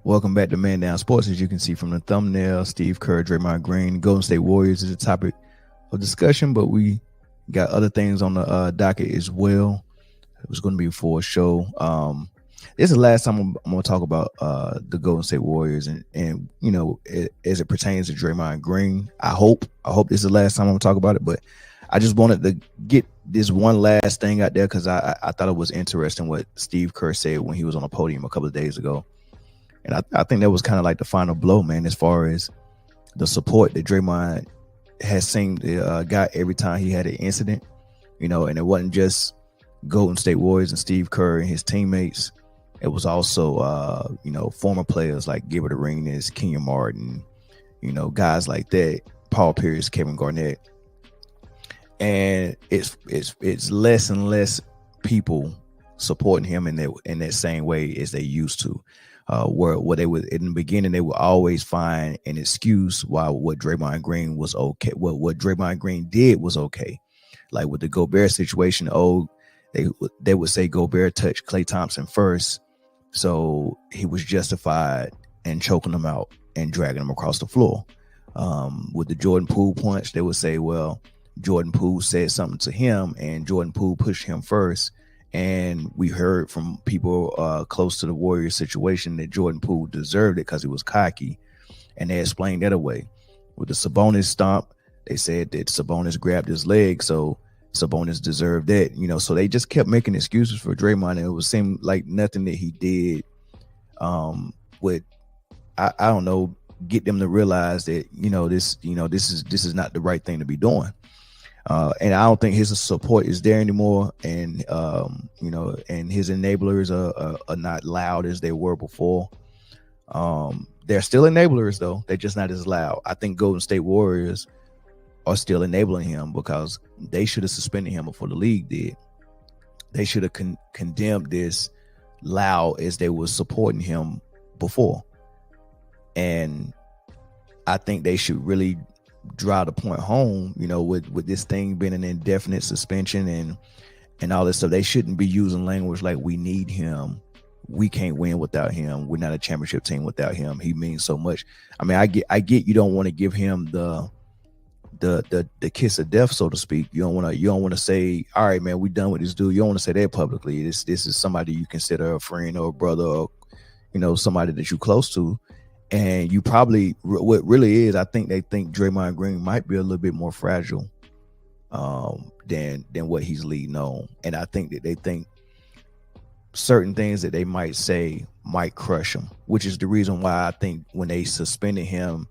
Welcome back to Man Down Sports. As you can see from the thumbnail, Steve Kerr, Draymond Green, Golden State Warriors is a topic of discussion, but we got other things on the docket as well. It was going to be for a show. This is the last time I'm going to talk about the Golden State Warriors and you know, as it pertains to Draymond Green. I hope this is the last time I'm going to talk about it, but I just wanted to get this one last thing out there because I thought it was interesting what Steve Kerr said when he was on a podium a couple of days ago. And I think that was kind of like the final blow, man, as far as the support that Draymond has seemed got every time he had an incident, you know, and it wasn't just Golden State Warriors and Steve Kerr and his teammates. It was also, you know, former players like Gilbert Arenas, Kenyon Martin, you know, guys like that, Paul Pierce, Kevin Garnett. And it's less and less people supporting him in that same way as they used to. Where they would in the beginning they would always find an excuse why what Draymond Green was okay, what Draymond Green did was okay, like with the Gobert situation. They would say Gobert touched Klay Thompson first, so he was justified in choking him out and dragging him across the floor. With the Jordan Poole punch, they would say, well, Jordan Poole said something to him, and Jordan Poole pushed him first. And we heard from people close to the Warriors situation that Jordan Poole deserved it because he was cocky. And they explained that away. With the Sabonis stomp, they said that Sabonis grabbed his leg, so Sabonis deserved that. You know, so they just kept making excuses for Draymond. And it would seem like nothing that he did would, I don't know, get them to realize that, this is not the right thing to be doing. And I don't think his support is there anymore. And, and his enablers are not loud as they were before. They're still enablers, though. They're just not as loud. I think Golden State Warriors are still enabling him because they should have suspended him before the league did. They should have condemned this loud as they were supporting him before. And I think they should really drive the point home, with this thing being an indefinite suspension and all this stuff. They shouldn't be using language like we need him. We can't win without him. We're not a championship team without him. He means so much. I mean, I get you don't want to give him the kiss of death, so to speak. You don't want to say, all right, man, we done with this dude. You don't want to say that publicly. This is somebody you consider a friend or a brother or, somebody that you're close to. And you probably, what really is, I think they think Draymond Green might be a little bit more fragile than what he's leading on. And I think that they think certain things that they might say might crush him, which is the reason why I think when they suspended him,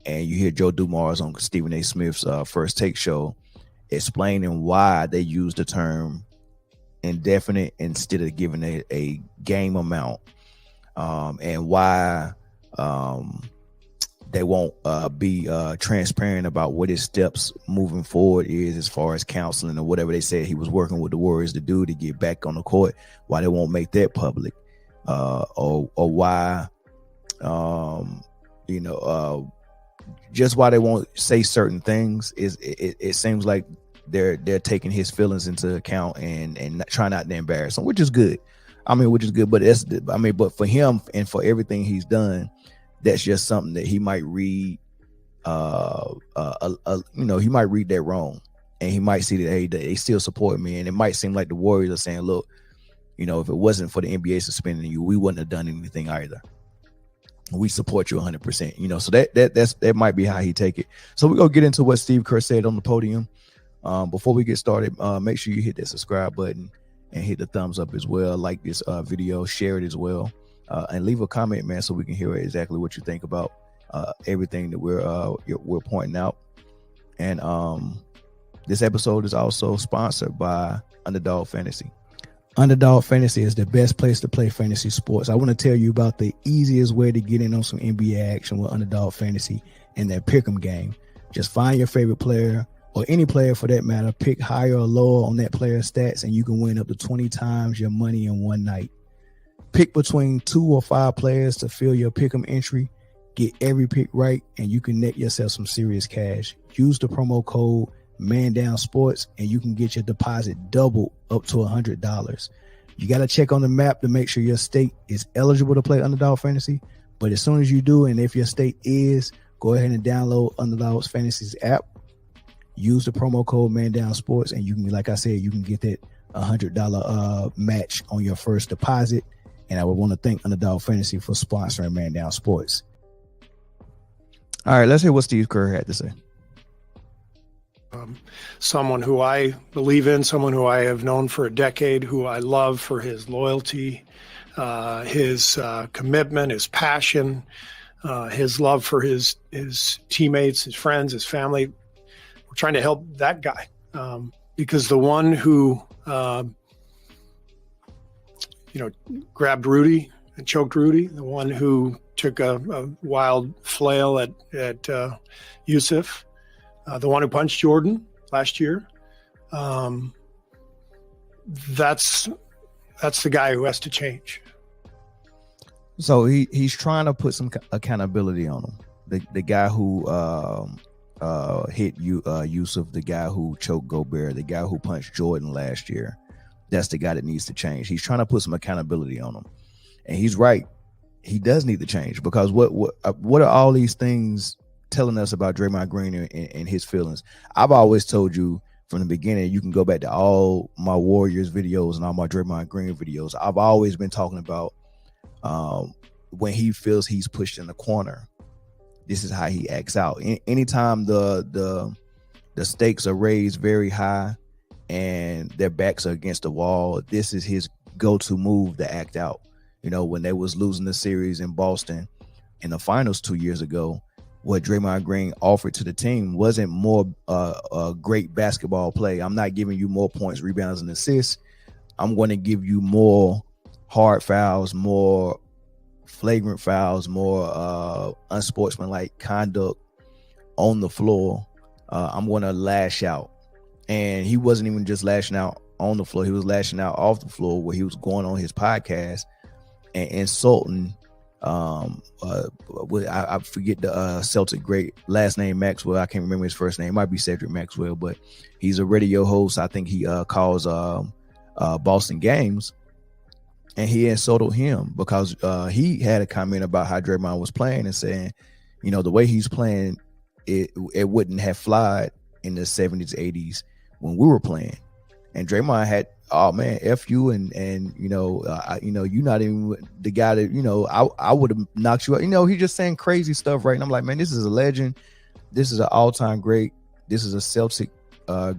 and you hear Joe Dumars on Stephen A. Smith's First Take show explaining why they use the term indefinite instead of giving a game amount, and why they won't be transparent about what his steps moving forward is as far as counseling or whatever they said he was working with the Warriors to do to get back on the court, why they won't make that public, or why just why they won't say certain things. It seems like they're taking his feelings into account and trying not to embarrass him, which is good. But for him and for everything he's done, that's just something that he might read. He might read that wrong, and he might see that, hey, they still support me, and it might seem like the Warriors are saying, look, if it wasn't for the NBA suspending you, we wouldn't have done anything either. We support you 100%. So that might be how he take it. So we're gonna get into what Steve Kerr said on the podium. Before we get started, make sure you hit that subscribe button and hit the thumbs up as well. Like this video, share it as well, and leave a comment, man, so we can hear exactly what you think about everything that we're pointing out. And this episode is also sponsored by Underdog Fantasy. Underdog Fantasy is the best place to play fantasy sports. I want to tell you about the easiest way to get in on some NBA action with Underdog Fantasy and their pick'em game. Just find your favorite player, or any player for that matter, pick higher or lower on that player's stats, and you can win up to 20 times your money in one night. Pick between 2 or 5 players to fill your pick'em entry. Get every pick right, and you can net yourself some serious cash. Use the promo code ManDownSports, and you can get your deposit doubled up to $100. You got to check on the map to make sure your state is eligible to play Underdog Fantasy, But as soon as you do, and if your state is, go ahead and download Underdogs Fantasy's app. Use the promo code Man Down Sports, and you can, like I said, you can get that $100 match on your first deposit. And I would want to thank Underdog Fantasy for sponsoring Man Down Sports. All right, let's hear what Steve Kerr had to say. Someone who I believe in, someone who I have known for a decade, who I love for his loyalty, his commitment, his passion, his love for his teammates, his friends, his family. We're trying to help that guy because the one who, grabbed Rudy and choked Rudy, the one who took a wild flail at Yusuf, the one who punched Jordan last year. That's the guy who has to change. So he's trying to put some accountability on him. The guy who hit Yusuf, the guy who choked Gobert, the guy who punched Jordan last year. That's the guy that needs to change. He's trying to put some accountability on him, and he's right. He does need to change because what are all these things telling us about Draymond Green and his feelings? I've always told you from the beginning, you can go back to all my Warriors videos and all my Draymond Green videos. I've always been talking about when he feels he's pushed in the corner, this is how he acts out. Anytime the stakes are raised very high and their backs are against the wall, this is his go-to move to act out. When they was losing the series in Boston in the finals 2 years ago, what Draymond Green offered to the team wasn't more a great basketball play. I'm not giving you more points, rebounds, and assists. I'm going to give you more hard fouls, more flagrant fouls, more unsportsmanlike conduct on the floor. I'm going to lash out. And he wasn't even just lashing out on the floor. He was lashing out off the floor where he was going on his podcast and insulting I forget the Celtic great last name Maxwell. I can't remember his first name. It might be Cedric Maxwell, but he's a radio host. I think he calls Boston games, and he insulted him because he had a comment about how Draymond was playing and saying, the way he's playing, it wouldn't have flied in the 70s, 80s when we were playing. And Draymond had, oh man, F you, and you're not even the guy that, I would have knocked you out. He's just saying crazy stuff, right? And I'm like, man, this is a legend. This is an all-time great. This is a Celtic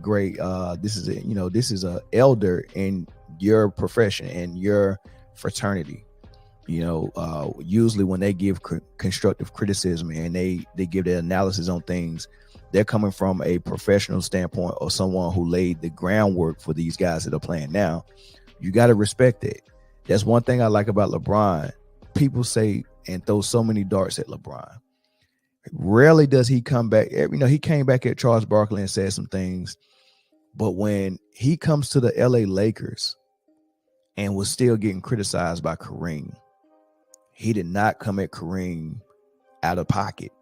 great. This is a elder in your profession and your fraternity. Usually when they give constructive criticism and they give their analysis on things, they're coming from a professional standpoint or someone who laid the groundwork for these guys that are playing now. You got to respect it. That's one thing I like about LeBron. People say and throw so many darts at LeBron. Rarely does he come back. He came back at Charles Barkley and said some things, but when he comes to the LA Lakers and was still getting criticized by Kareem, he did not come at Kareem out of pocket.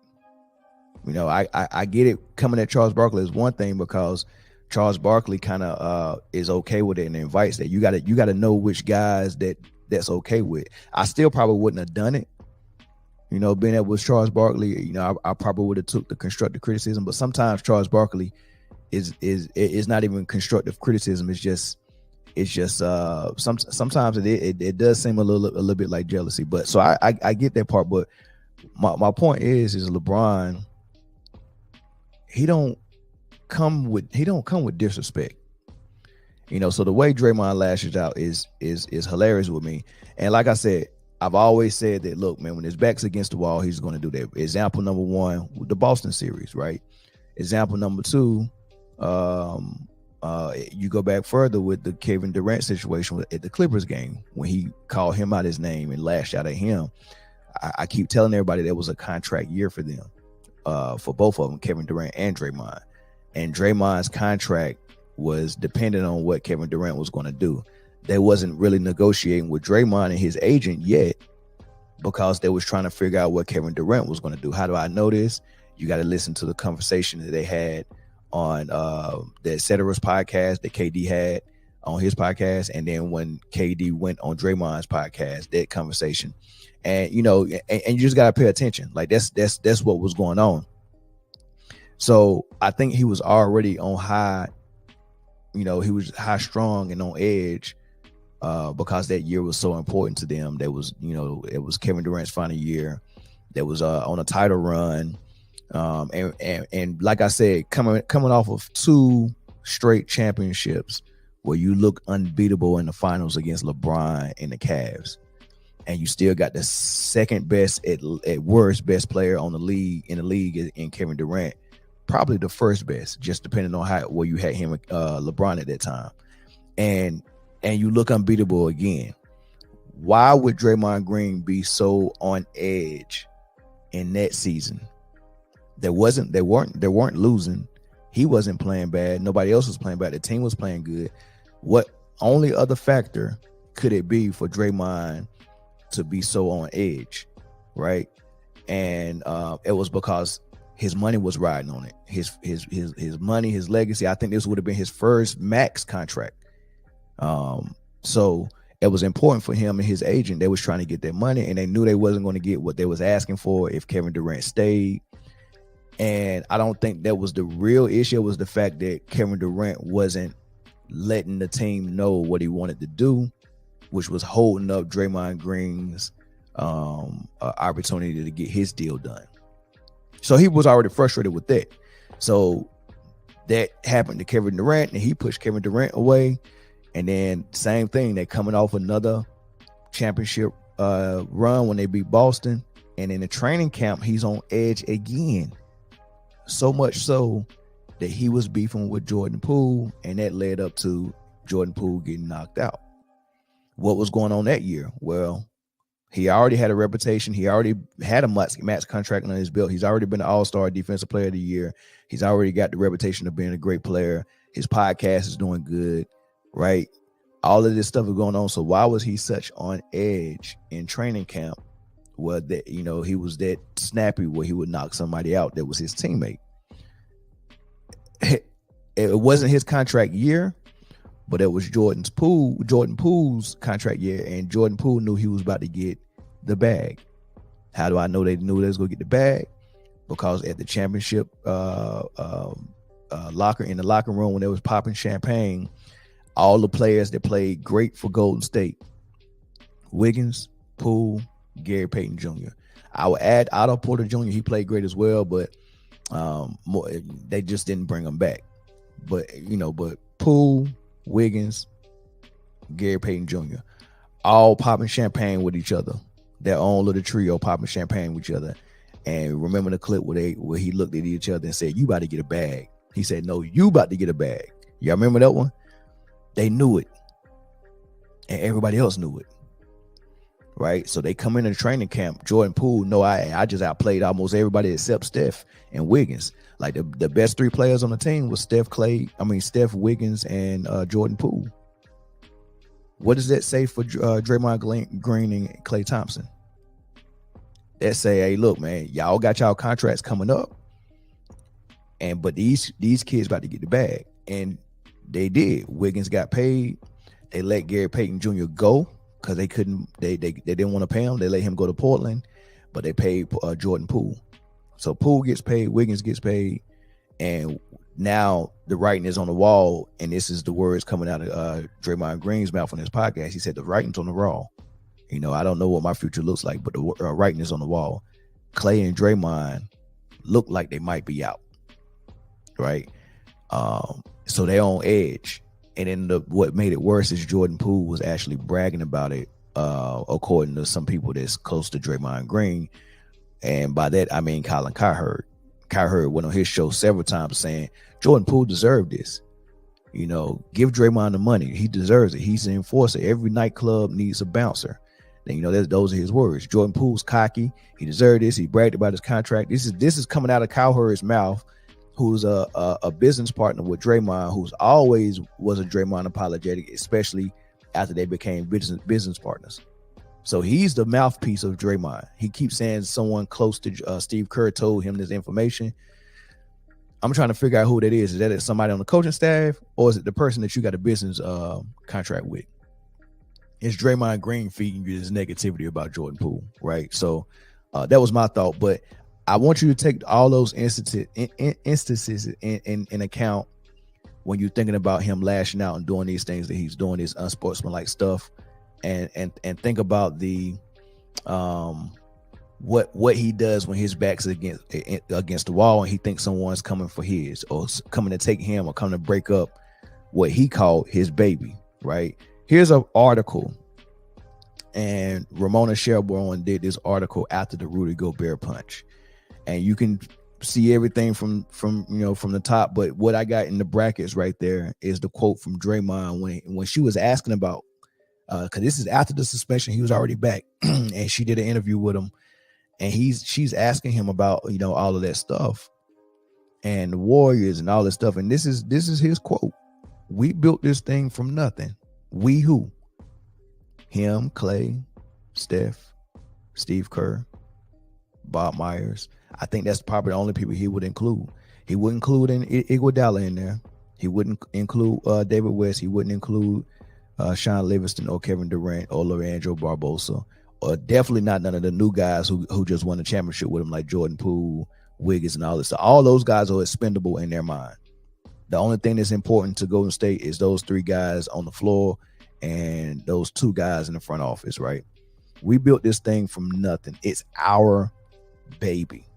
I get it. Coming at Charles Barkley is one thing because Charles Barkley kind of is okay with it and invites that. You got to know which guys that's okay with. I still probably wouldn't have done it. Being that was Charles Barkley, I probably would have took the constructive criticism. But sometimes Charles Barkley is not even constructive criticism. It's just sometimes it does seem a little bit like jealousy. But so I get that part. But my point is LeBron. He don't come with disrespect. So the way Draymond lashes out is hilarious with me. And like I said, I've always said that, look, man, when his back's against the wall, he's going to do that. Example number one, with the Boston series, right? Example number two, you go back further with the Kevin Durant situation at the Clippers game when he called him out his name and lashed out at him. I keep telling everybody that was a contract year for them. For both of them, Kevin Durant and Draymond. And Draymond's contract was dependent on what Kevin Durant was going to do. They wasn't really negotiating with Draymond and his agent yet because they was trying to figure out what Kevin Durant was going to do. How do I know this? You got to listen to the conversation that they had on the Et Cetera's podcast that KD had on his podcast. And then when KD went on Draymond's podcast, that conversation. and and you just gotta pay attention. Like that's what was going on. So I think he was already on high. He was high strong and on edge because that year was so important to them. That was, it was Kevin Durant's final year. That was on a title run. And like I said, coming off of 2 straight championships where you look unbeatable in the finals against LeBron and the Cavs, and you still got the second best at worst best player in the league in Kevin Durant, probably the first best, just depending on where you had him, LeBron at that time, and you look unbeatable again. Why would Draymond Green be so on edge in that season? They weren't losing. He wasn't playing bad. Nobody else was playing bad. The team was playing good. What only other factor could it be for Draymond to be so on edge, right? And it was because his money was riding on it. His money, his legacy. I think this would have been his first max contract. So it was important for him and his agent. They was trying to get their money, and they knew they wasn't going to get what they was asking for if Kevin Durant stayed. And I don't think that was the real issue. It was the fact that Kevin Durant wasn't letting the team know what he wanted to do, which was holding up Draymond Green's opportunity to get his deal done. So he was already frustrated with that. So that happened to Kevin Durant, and he pushed Kevin Durant away. And then same thing, they're coming off another championship run when they beat Boston. And in the training camp, he's on edge again. So much so that he was beefing with Jordan Poole, and that led up to Jordan Poole getting knocked out. What was going on that year? Well, he already had a reputation. He already had a max contract on his belt. He's already been an all-star defensive player of the year. He's already got the reputation of being a great player. His podcast is doing good, right? All of this stuff is going on. So why was he such on edge in training camp? Well, that he was that snappy where he would knock somebody out that was his teammate. It wasn't his contract year, but it was Jordan Poole's contract year, and Jordan Poole knew he was about to get the bag. How do I know they knew they was gonna get the bag? Because at the championship locker room when they was popping champagne, all the players that played great for Golden State, Wiggins, Poole, Gary Payton Jr. I would add Otto Porter Jr. He played great as well, but they just didn't bring him back. But Poole, Wiggins, Gary Payton Jr. all popping champagne with each other. Their own little trio popping champagne with each other. And remember the clip where he looked at each other and said, "You about to get a bag." He said, "No, you about to get a bag." Y'all remember that one? They knew it, and everybody else knew it. Right, so they come into the training camp. Jordan Poole, no, I just outplayed almost everybody except Steph and Wiggins. Like the best 3 players on the team was Steph, Wiggins, and Jordan Poole. What does that say for Draymond Green and Klay Thompson? That say, hey, look, man, y'all got y'all contracts coming up, but these kids about to get the bag, and they did. Wiggins got paid. They let Gary Payton Jr. go. Because they didn't want to pay him. They let him go to Portland, but they paid Jordan Poole. So Poole gets paid, Wiggins gets paid, and now the writing is on the wall. And this is the words coming out of Draymond Green's mouth on his podcast. He said the writing's on the wall. I don't know what my future looks like, but the writing is on the wall. Klay and Draymond look like they might be out, right? So they're on edge. And then what made it worse is Jordan Poole was actually bragging about it, according to some people that's close to Draymond Green. And by that, I mean Colin Cowherd. Cowherd went on his show several times saying, Jordan Poole deserved this. Give Draymond the money. He deserves it. He's an enforcer. Every nightclub needs a bouncer. And, those are his words. Jordan Poole's cocky. He deserved this. He bragged about his contract. This is coming out of Cowherd's mouth, who's a business partner with Draymond, who's always was a Draymond apologetic, especially after they became business partners. So he's the mouthpiece of Draymond. He keeps saying someone close to Steve Kerr told him this information. I'm trying to figure out who that is. Is that somebody on the coaching staff, or is it the person that you got a business contract with? Is Draymond Green feeding you this negativity about Jordan Poole, right? So that was my thought. But I want you to take all those instances in account when you're thinking about him lashing out and doing these things that he's doing, this unsportsmanlike stuff, and think about the what he does when his back's against the wall and he thinks someone's coming for his, or coming to take him, or coming to break up what he called his baby, right? Here's an article, and Ramona Shelburne did this article after the Rudy Gobert punch, and you can see everything from the top, but what I got in the brackets right there is the quote from Draymond when she was asking about, because this is after the suspension, he was already back, and she did an interview with him, and she's asking him about all of that stuff and the Warriors and all this stuff, and this is his quote: "We built this thing from nothing. We who? Him, Clay, Steph, Steve Kerr, Bob Myers." I think that's probably the only people he would include. He wouldn't include Iguodala in there. He wouldn't include David West. He wouldn't include Sean Livingston or Kevin Durant or Leandro Barbosa, or definitely not none of the new guys who just won the championship with him, like Jordan Poole, Wiggins, and all this. So all those guys are expendable in their mind. The only thing that's important to Golden State is those three guys on the floor and those two guys in the front office, right? We built this thing from nothing. It's our baby.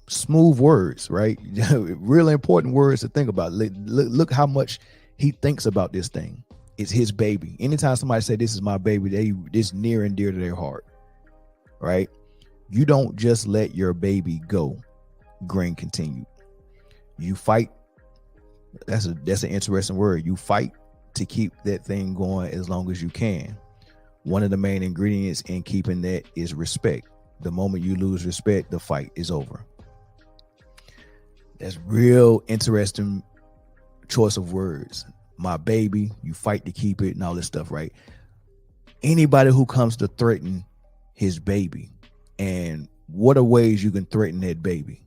Smooth words, right? Really important words to think about. Look how much he thinks about this thing. It's his baby. Anytime somebody say this is my baby, this near and dear to their heart, right? You don't just let your baby go. Green continued. You fight. That's an interesting word. You fight to keep that thing going as long as you can. One of the main ingredients in keeping that is respect. The moment you lose respect, the fight is over. That's real interesting choice of words. My baby, you fight to keep it and all this stuff, right? Anybody who comes to threaten his baby, and what are ways you can threaten that baby,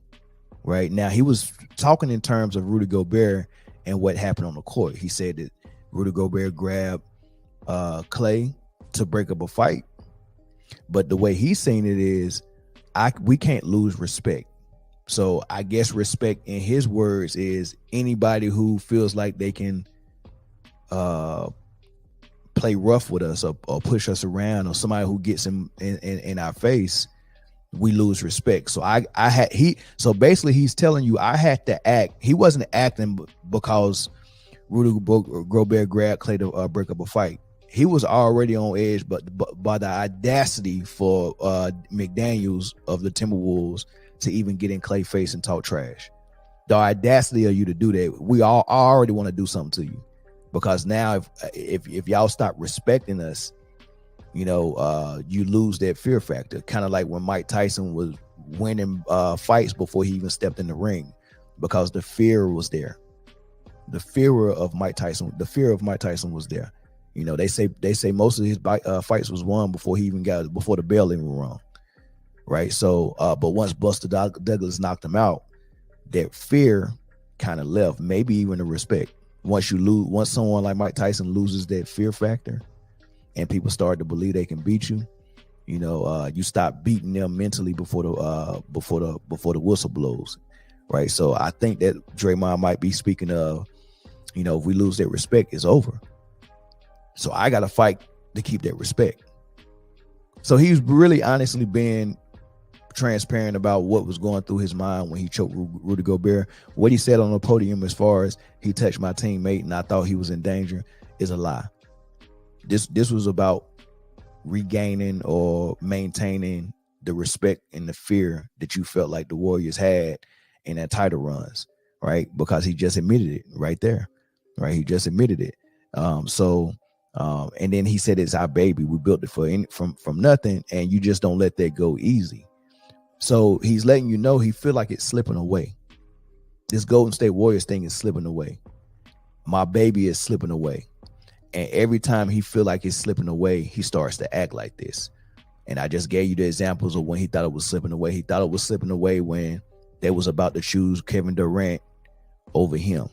right? Now, he was talking in terms of Rudy Gobert and what happened on the court. He said that Rudy Gobert grabbed Clay to break up a fight, but the way he's saying it is, we can't lose respect. So I guess respect in his words is anybody who feels like they can play rough with us or push us around, or somebody who gets in our face, we lose respect. So so basically he's telling you I had to act. He wasn't acting because Rudy Gobert grabbed Clay to break up a fight. He was already on edge, but by the audacity for McDaniels of the Timberwolves to even get in Clay's face and talk trash. The audacity of you to do that, we all already want to do something to you, because now if y'all stop respecting us, you lose that fear factor. Kind of like when Mike Tyson was winning fights before he even stepped in the ring, because the fear was there. The fear of Mike Tyson was there. They say most of his fights was won before the bell even rung. Right. So, but once Buster Douglas knocked him out, that fear kind of left, maybe even the respect. Once someone like Mike Tyson loses that fear factor and people start to believe they can beat you, you stop beating them mentally before the whistle blows. Right. So I think that Draymond might be speaking of, if we lose that respect, it's over. So I got to fight to keep that respect. So he's really honestly being transparent about what was going through his mind when he choked Rudy Gobert. What he said on the podium as far as he touched my teammate and I thought he was in danger is a lie. This was about regaining or maintaining the respect and the fear that you felt like the Warriors had in that title runs, right? Because he just admitted it right there, right? He just admitted it. And then he said, it's our baby. We built it from nothing, and you just don't let that go easy. So he's letting you know he feel like it's slipping away. This Golden State Warriors thing is slipping away. My baby is slipping away. And every time he feel like it's slipping away, he starts to act like this. And I just gave you the examples of when he thought it was slipping away. He thought it was slipping away when they was about to choose Kevin Durant over him.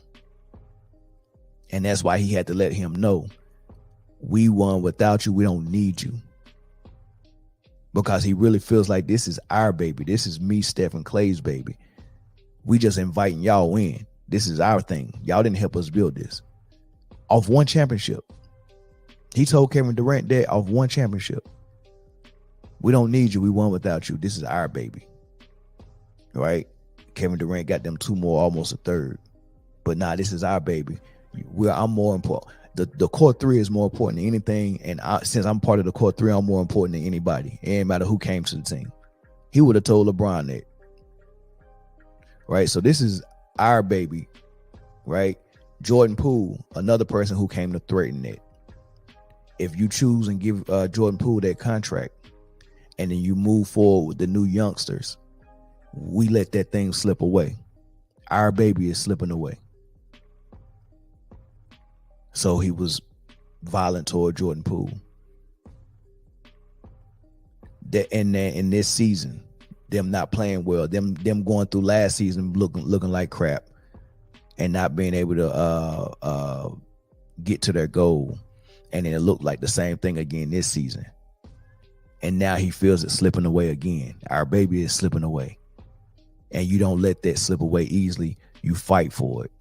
And that's why he had to let him know we won without you. We don't need you. Because he really feels like this is our baby. This is me, Steph, and Clay's baby. We just inviting y'all in. This is our thing. Y'all didn't help us build this. Off one championship. He told Kevin Durant that off one championship. We don't need you. We won without you. This is our baby. Right? Kevin Durant got them 2 more, almost a third. But nah, this is our baby. I'm more important. The core 3 is more important than anything. And since I'm part of the core 3, I'm more important than anybody. It ain't matter who came to the team. He would have told LeBron that. Right? So this is our baby. Right? Jordan Poole, another person who came to threaten it. If you choose and give Jordan Poole that contract, and then you move forward with the new youngsters, we let that thing slip away. Our baby is slipping away. So he was violent toward Jordan Poole. That in this season, them not playing well, them going through last season looking like crap, and not being able to get to their goal, and then it looked like the same thing again this season. And now he feels it slipping away again. Our baby is slipping away, and you don't let that slip away easily. You fight for it,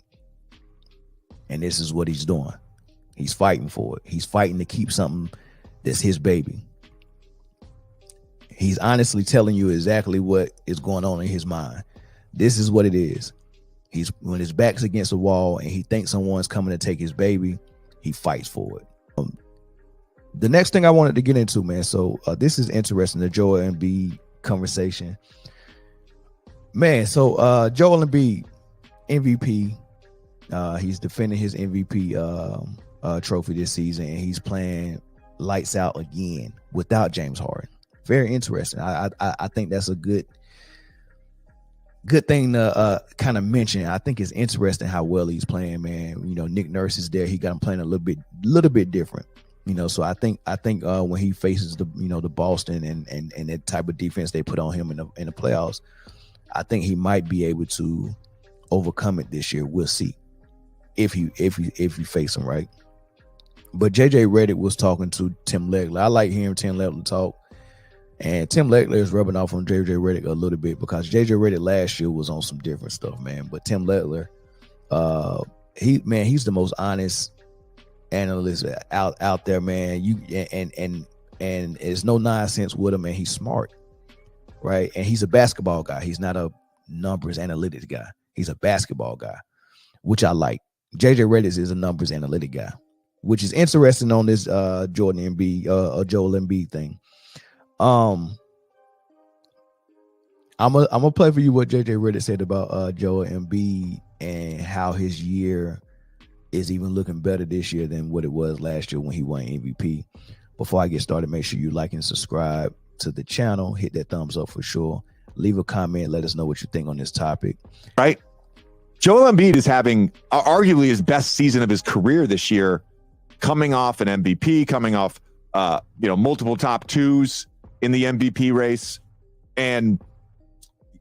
and this is what he's doing. He's fighting for it. He's fighting to keep something that's his baby. He's honestly telling you exactly what is going on in his mind. This is what it is. When his back's against the wall and he thinks someone's coming to take his baby, he fights for it. The next thing I wanted to get into, man. So this is interesting, the Joel Embiid conversation. Man, so Joel Embiid, MVP. He's defending his MVP trophy this season, and he's playing lights out again without James Harden. Very interesting. I think that's a good thing to kind of mention. I think it's interesting how well he's playing, man. You know, Nick Nurse is there. He got him playing a little bit different. You know, so I think when he faces the Boston and that type of defense they put on him in the playoffs, I think he might be able to overcome it this year. We'll see if you face him, right. But JJ Redick was talking to Tim Legler. I like hearing Tim Legler talk, and Tim Legler is rubbing off on JJ Redick a little bit because JJ Redick last year was on some different stuff, man. But Tim Legler, he's the most honest analyst out there, man. And there's no nonsense with him, and he's smart, right? And he's a basketball guy. He's not a numbers analytics guy. He's a basketball guy, which I like. JJ Redick is a numbers analytic guy, which is interesting on this Joel Embiid thing. I'm gonna play for you what JJ Redick said about Joel Embiid and how his year is even looking better this year than what it was last year when he won MVP. Before I get started, make sure you like and subscribe to the channel. Hit that thumbs up for sure. Leave a comment. Let us know what you think on this topic. Right. Joel Embiid is having arguably his best season of his career this year, coming off an MVP, coming off multiple top 2s in the MVP race. And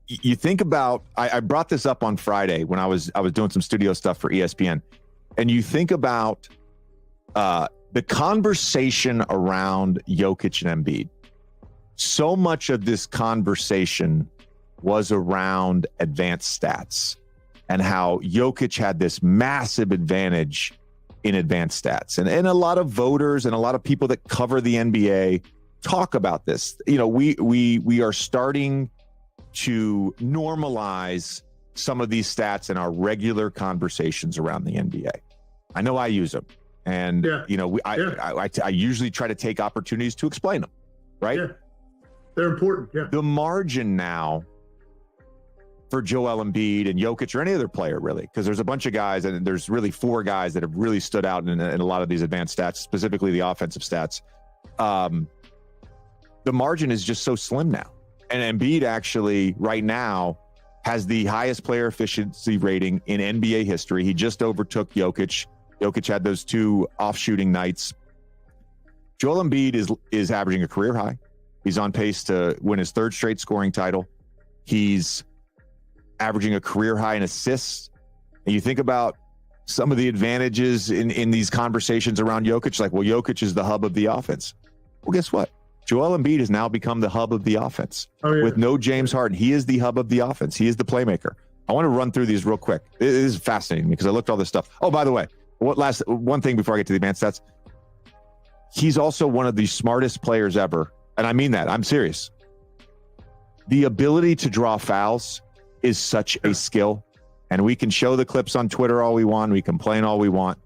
you think about, I brought this up on Friday when I was doing some studio stuff for ESPN. And you think about the conversation around Jokic and Embiid. So much of this conversation was around advanced stats and how Jokic had this massive advantage in advanced stats. And a lot of voters and a lot of people that cover the NBA talk about this. You know, we are starting to normalize some of these stats in our regular conversations around the NBA. I know I use them, and I usually try to take opportunities to explain them. Right? Yeah, they're important. Yeah. The margin now for Joel Embiid and Jokic or any other player, really, because there's a bunch of guys, and there's really 4 guys that have really stood out in a lot of these advanced stats, specifically the offensive stats. The margin is just so slim now, and Embiid actually right now has the highest player efficiency rating in NBA history. He just overtook Jokic. Jokic had those 2 off-shooting nights. Joel Embiid is averaging a career high. He's on pace to win his 3rd straight scoring title. He's averaging a career high in assists. And you think about some of the advantages in these conversations around Jokic, like, well, Jokic is the hub of the offense. Well, guess what? Joel Embiid has now become the hub of the offense. With no James Harden. He is the hub of the offense. He is the playmaker. I want to run through these real quick. It is fascinating because I looked at all this stuff. Oh, by the way, one thing before I get to the advanced stats. He's also one of the smartest players ever. And I mean that. I'm serious. The ability to draw fouls is such a skill. And we can show the clips on Twitter all we want. We complain all we want.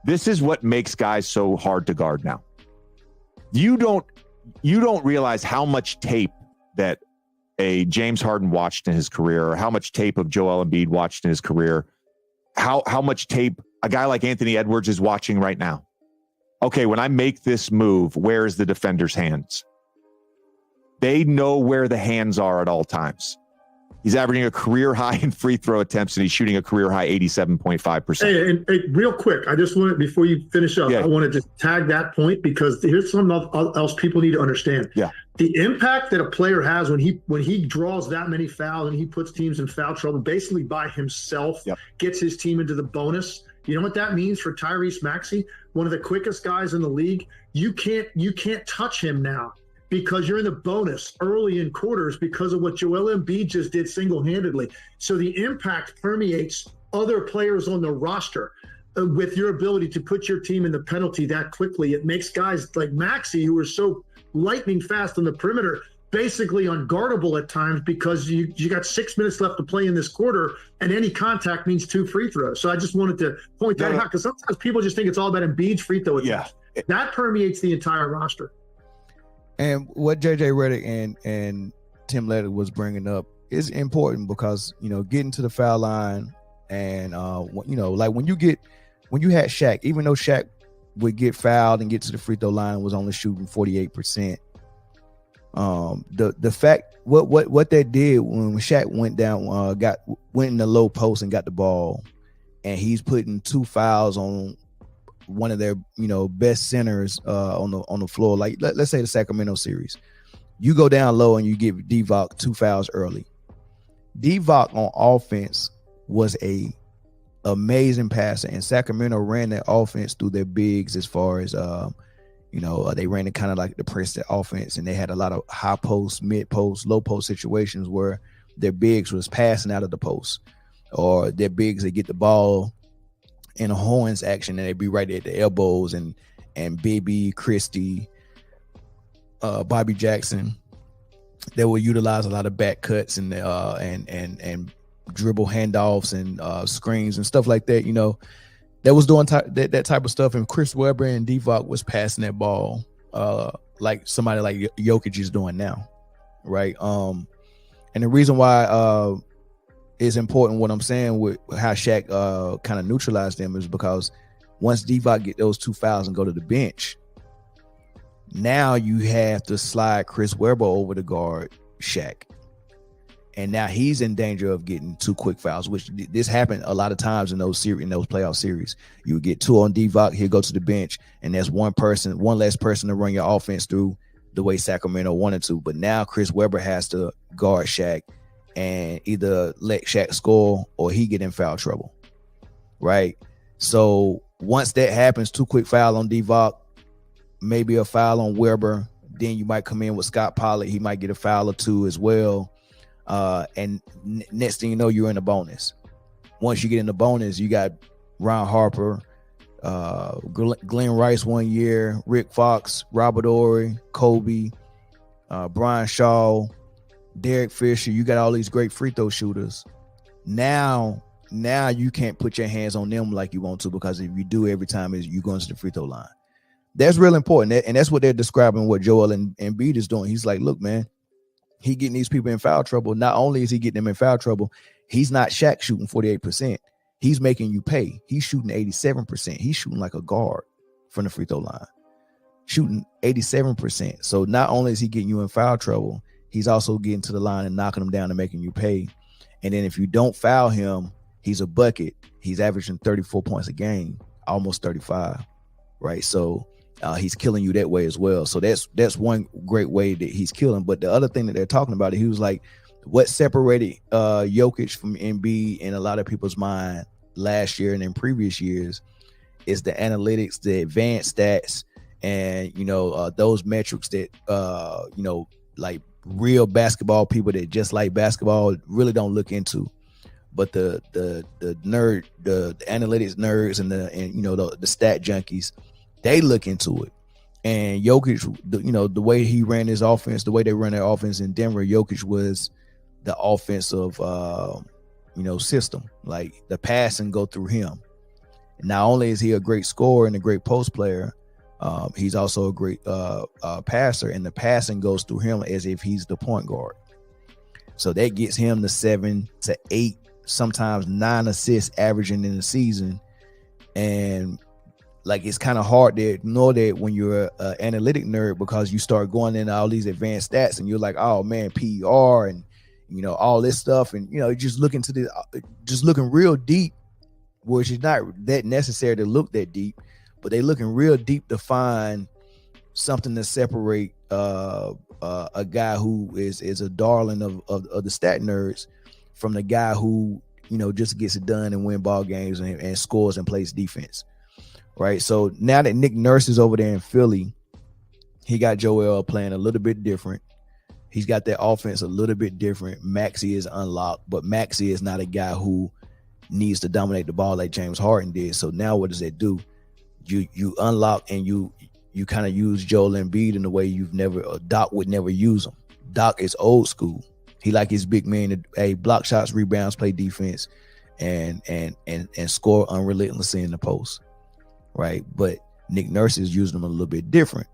This is what makes guys so hard to guard now. You don't realize how much tape that a James Harden watched in his career, or how much tape of Joel Embiid watched in his career, how much tape a guy like Anthony Edwards is watching right now. Okay, when I make this move, where is the defender's hands? They know where the hands are at all times. He's averaging a career high in free throw attempts, and he's shooting a career high 87.5%. Hey, and real quick, I just want to, before you finish up, I want to just tag that point, because here's something else people need to understand. Yeah. The impact that a player has when he draws that many fouls and he puts teams in foul trouble basically by himself, gets his team into the bonus. You know what that means for Tyrese Maxey? One of the quickest guys in the league. You can't touch him now, because you're in the bonus early in quarters because of what Joel Embiid just did single-handedly. So the impact permeates other players on the roster with your ability to put your team in the penalty that quickly. It makes guys like Maxey, who are so lightning fast on the perimeter, basically unguardable at times, because you got 6 minutes left to play in this quarter, and any contact means 2 free throws. So I just wanted to point that out, because sometimes people just think it's all about Embiid's free throw attempts. That permeates the entire roster. And what JJ Redick and Tim Leonard was bringing up is important, because, getting to the foul line and, like when you had Shaq, even though Shaq would get fouled and get to the free throw line, was only shooting 48%. The fact, what that did when Shaq went down, went in the low post and got the ball, and he's putting 2 fouls on one of their, best centers on the floor. Like let's say the Sacramento series, you go down low and you give Divock 2 fouls early. Divock on offense was a amazing passer, and Sacramento ran that offense through their bigs, as far as they ran it kind of like the press offense, and they had a lot of high post, mid post, low post situations where their bigs was passing out of the post, or their bigs, they get the ball in a horns action and they'd be right at the elbows, and Bibby, Christie, Bobby Jackson, they will utilize a lot of back cuts and dribble handoffs and screens and stuff like that. That was doing that type of stuff, and Chris Webber and Divock was passing that ball like somebody like Jokic is doing now, right? And the reason why it's important, what I'm saying with how Shaq kind of neutralized them, is because once Divock get those 2 fouls and go to the bench, now you have to slide Chris Webber over to guard Shaq. And now he's in danger of getting 2 quick fouls, which this happened a lot of times in those playoff series. You would get 2 on Divock, he'll go to the bench, and there's one less person to run your offense through the way Sacramento wanted to. But now Chris Webber has to guard Shaq and either let Shaq score or he get in foul trouble, right? So once that happens, 2 quick foul on Divock, maybe a foul on Webber, then you might come in with Scott Pollard. He might get a foul or 2 as well. And next thing you know, you're in the bonus. Once you get in the bonus, you got Ron Harper, Glenn Rice 1 year, Rick Fox, Robert Horry, Kobe, Brian Shaw, Derek Fisher. You got all these great free throw shooters. Now you can't put your hands on them like you want to, because if you do, every time you go into the free throw line. That's real important, and that's what they're describing what Joel and Embiid is doing. He's like, look, man, he getting these people in foul trouble. Not only is he getting them in foul trouble, he's not Shaq shooting 48%. He's making you pay. He's shooting 87%. He's shooting like a guard from the free throw line, shooting 87%. So not only is he getting you in foul trouble, he's also getting to the line and knocking them down and making you pay. And then if you don't foul him, he's a bucket. He's averaging 34 points a game, almost 35, right? So he's killing you that way as well. So that's one great way that he's killing. But the other thing that they're talking about, he was like, what separated Jokic from Embiid in a lot of people's mind last year and in previous years is the analytics, the advanced stats, and those metrics that like real basketball people that just like basketball really don't look into. But the analytics nerds and the stat junkies, they look into it. And Jokic, the way he ran his offense, the way they run their offense in Denver, Jokic was the offensive system. Like the passing go through him. Not only is he a great scorer and a great post player, he's also a great passer, and the passing goes through him as if he's the point guard. So that gets him the 7 to 8, sometimes 9 assists averaging in the season. And like, it's kind of hard to ignore that when you're an analytic nerd, because you start going into all these advanced stats and you're like, oh man, PER and all this stuff, and just looking real deep, which is not that necessary to look that deep, but they looking real deep to find something to separate a guy who is a darling of the stat nerds from the guy who just gets it done and win ball games and scores and plays defense, right? So now that Nick Nurse is over there in Philly, he got Joel playing a little bit different. He's got that offense a little bit different. Maxey is unlocked, but Maxey is not a guy who needs to dominate the ball like James Harden did. So now what does that do? You unlock and you kind of use Joel Embiid in the way Doc would never use him. Doc is old school. He like his big man to block shots, rebounds, play defense, and score unrelentlessly in the post, right? But Nick Nurse is using them a little bit different,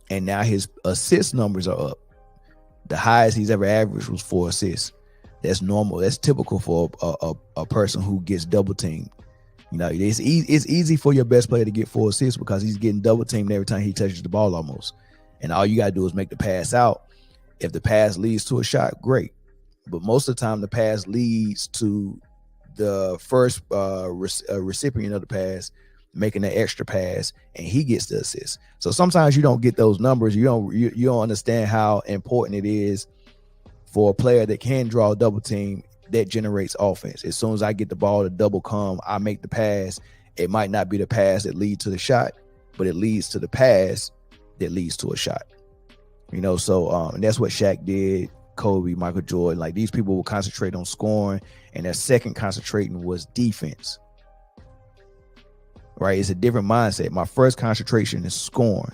and now his assist numbers are up. The highest he's ever averaged was 4 assists. That's normal. That's typical for a person who gets double teamed. It's easy for your best player to get 4 assists because he's getting double teamed every time he touches the ball almost. And all you got to do is make the pass out. If the pass leads to a shot, great. But most of the time, the pass leads to the first recipient of the pass making an extra pass, and he gets the assist. So sometimes you don't get those numbers. You don't understand how important it is for a player that can draw a double team that generates offense. As soon as I get the ball to double come, I make the pass. It might not be the pass that leads to the shot, but it leads to the pass that leads to a shot. So and that's what Shaq did, Kobe, Michael Jordan. Like, these people will concentrate on scoring, and their second concentrating was defense. Right? It's a different mindset. My first concentration is scoring.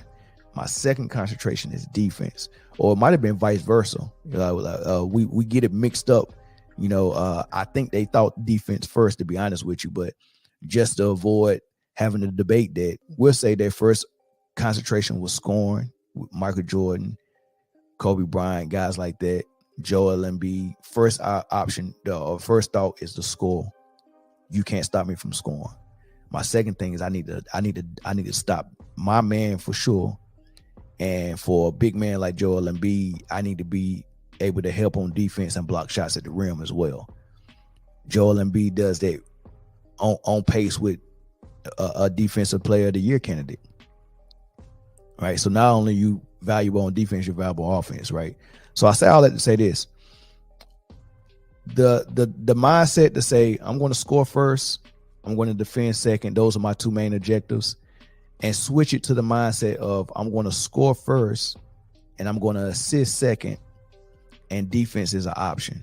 My second concentration is defense. Or it might have been vice versa. We get it mixed up. I think they thought defense first, to be honest with you, but just to avoid having a debate that, we'll say their first concentration was scoring with Michael Jordan, Kobe Bryant, guys like that, Joel Embiid. First option, or first thought is to score. You can't stop me from scoring. My second thing is I need to stop my man for sure. And for a big man like Joel Embiid, I need to be able to help on defense and block shots at the rim as well. Joel Embiid does that on pace with a defensive player of the year candidate. Right. So not only you valuable on defense, you're valuable on offense, right? So I say all that to say this. The mindset to say, I'm going to score first, I'm going to defend second, those are my two main objectives, and switch it to the mindset of, I'm going to score first and I'm going to assist second, and defense is an option.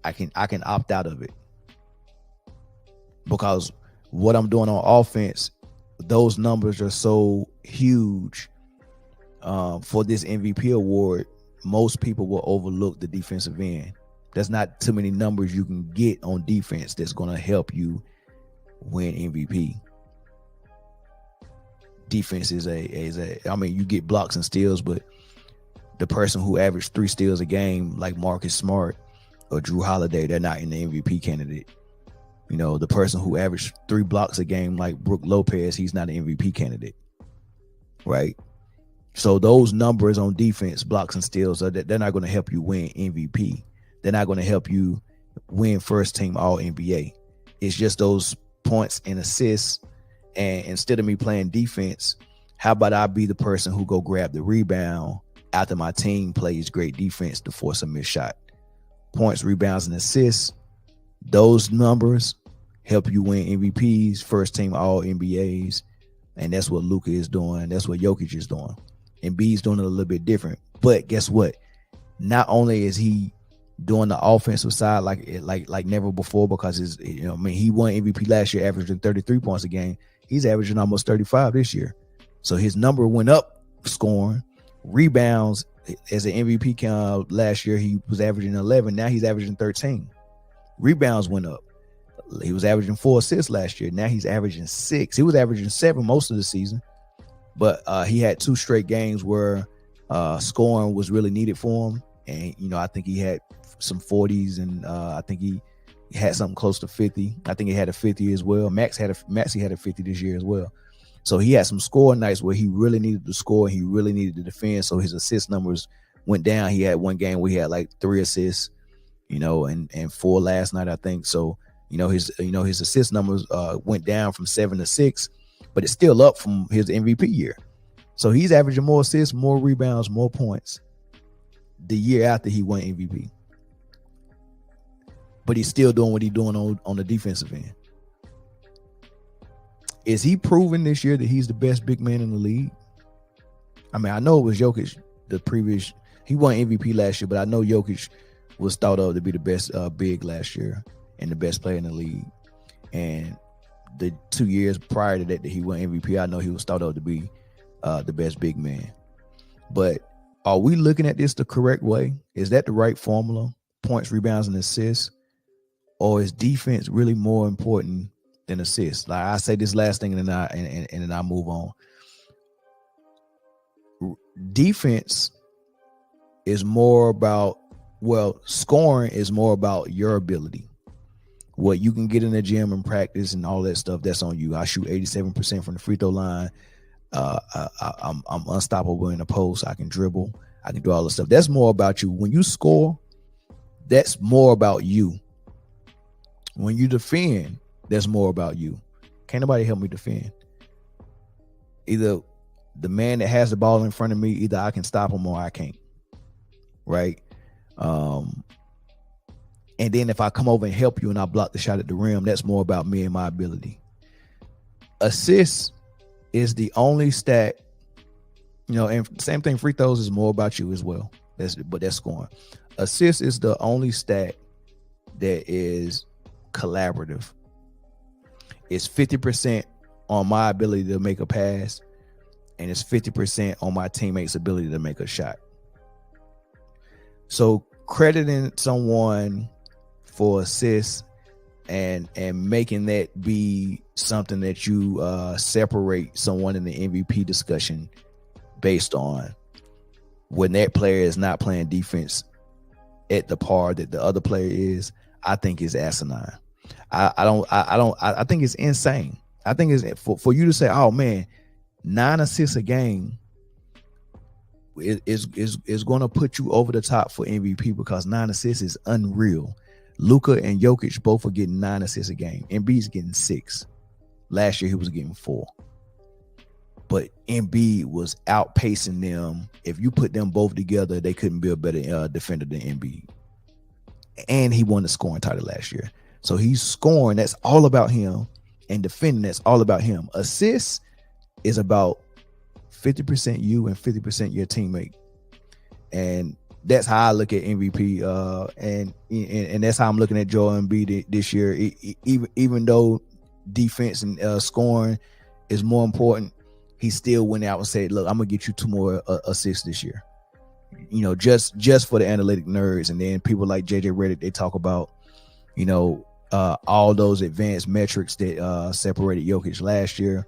I can opt out of it, because what I'm doing on offense, those numbers are so huge. For this MVP award, most people will overlook the defensive end. There's not too many numbers you can get on defense that's going to help you win MVP. Defense is I mean, you get blocks and steals, but the person who averaged 3 steals a game, like Marcus Smart or Drew Holiday, they're not in the MVP candidate. The person who averaged 3 blocks a game, like Brook Lopez, he's not an MVP candidate, right? So those numbers on defense, blocks and steals, they're not going to help you win MVP. They're not going to help you win first team All NBA. It's just those points and assists. And instead of me playing defense, how about I be the person who go grab the rebound after my team plays great defense to force a missed shot? Points, rebounds, and assists, those numbers help you win MVPs, first team All NBAs, and that's what Luka is doing. That's what Jokic is doing. Embiid's doing it a little bit different. But guess what? Not only is he doing the offensive side like never before, because he won MVP last year, averaging 33 points a game. He's averaging almost 35 this year. So his number went up scoring. Rebounds, as an MVP count last year, he was averaging 11. Now he's averaging 13. Rebounds went up. He was averaging 4 assists last year. Now he's averaging 6. He was averaging 7 most of the season, but he had 2 straight games where scoring was really needed for him. And, I think he had some 40s, and I think he had something close to 50. I think he had a 50 as well. Maxey had a 50 this year as well. So he had some scoring nights where he really needed to score. He really needed to defend. So his assist numbers went down. He had one game where he had like 3 assists, and 4 last night, I think. So, his assist numbers went down from 7 to 6, but it's still up from his MVP year. So he's averaging more assists, more rebounds, more points the year after he won MVP. But he's still doing what he's doing on the defensive end. Is he proving this year that he's the best big man in the league? I mean, I know it was Jokic he won MVP last year, but I know Jokic was thought of to be the best big last year and the best player in the league. And the 2 years prior to that he won MVP, I know he was thought of to be the best big man. But are we looking at this the correct way? Is that the right formula? Points, rebounds, and assists? Or is defense really more important than assists? Like I say this last thing, and then I move on. Defense is more about, scoring is more about your ability. What you can get in the gym and practice and all that stuff, that's on you. I shoot 87% from the free throw line. I'm unstoppable in the post. I can dribble. I can do all the stuff. That's more about you. When you score, that's more about you. When you defend, that's more about you. Can't nobody help me defend. Either the man that has the ball in front of me, either I can stop him or I can't. Right? And then if I come over and help you and I block the shot at the rim, that's more about me and my ability. Assists is the only stat, and same thing, free throws is more about you as well. But that's scoring. Assist is the only stat that is collaborative. It's 50% on my ability to make a pass, and it's 50% on my teammates' ability to make a shot. So crediting someone for assists and making that be something that you separate someone in the MVP discussion based on when that player is not playing defense at the par that the other player is, I think is asinine. I think it's insane. I think it's for you to say, oh man, 9 assists a game is going to put you over the top for MVP, because 9 assists is unreal. Luka and Jokic both are getting 9 assists a game. Embiid's getting 6. Last year he was getting 4. But Embiid was outpacing them. If you put them both together, they couldn't be a better defender than Embiid. And he won the scoring title last year. So he's scoring, that's all about him. And defending, that's all about him. Assists is about 50% you and 50% your teammate. And that's how I look at MVP. And that's how I'm looking at Joel Embiid this year. Even though defense and scoring is more important, he still went out and said, look, I'm going to get you 2 more assists this year. Just for the analytic nerds. And then people like JJ Redick, they talk about, all those advanced metrics that separated Jokic last year.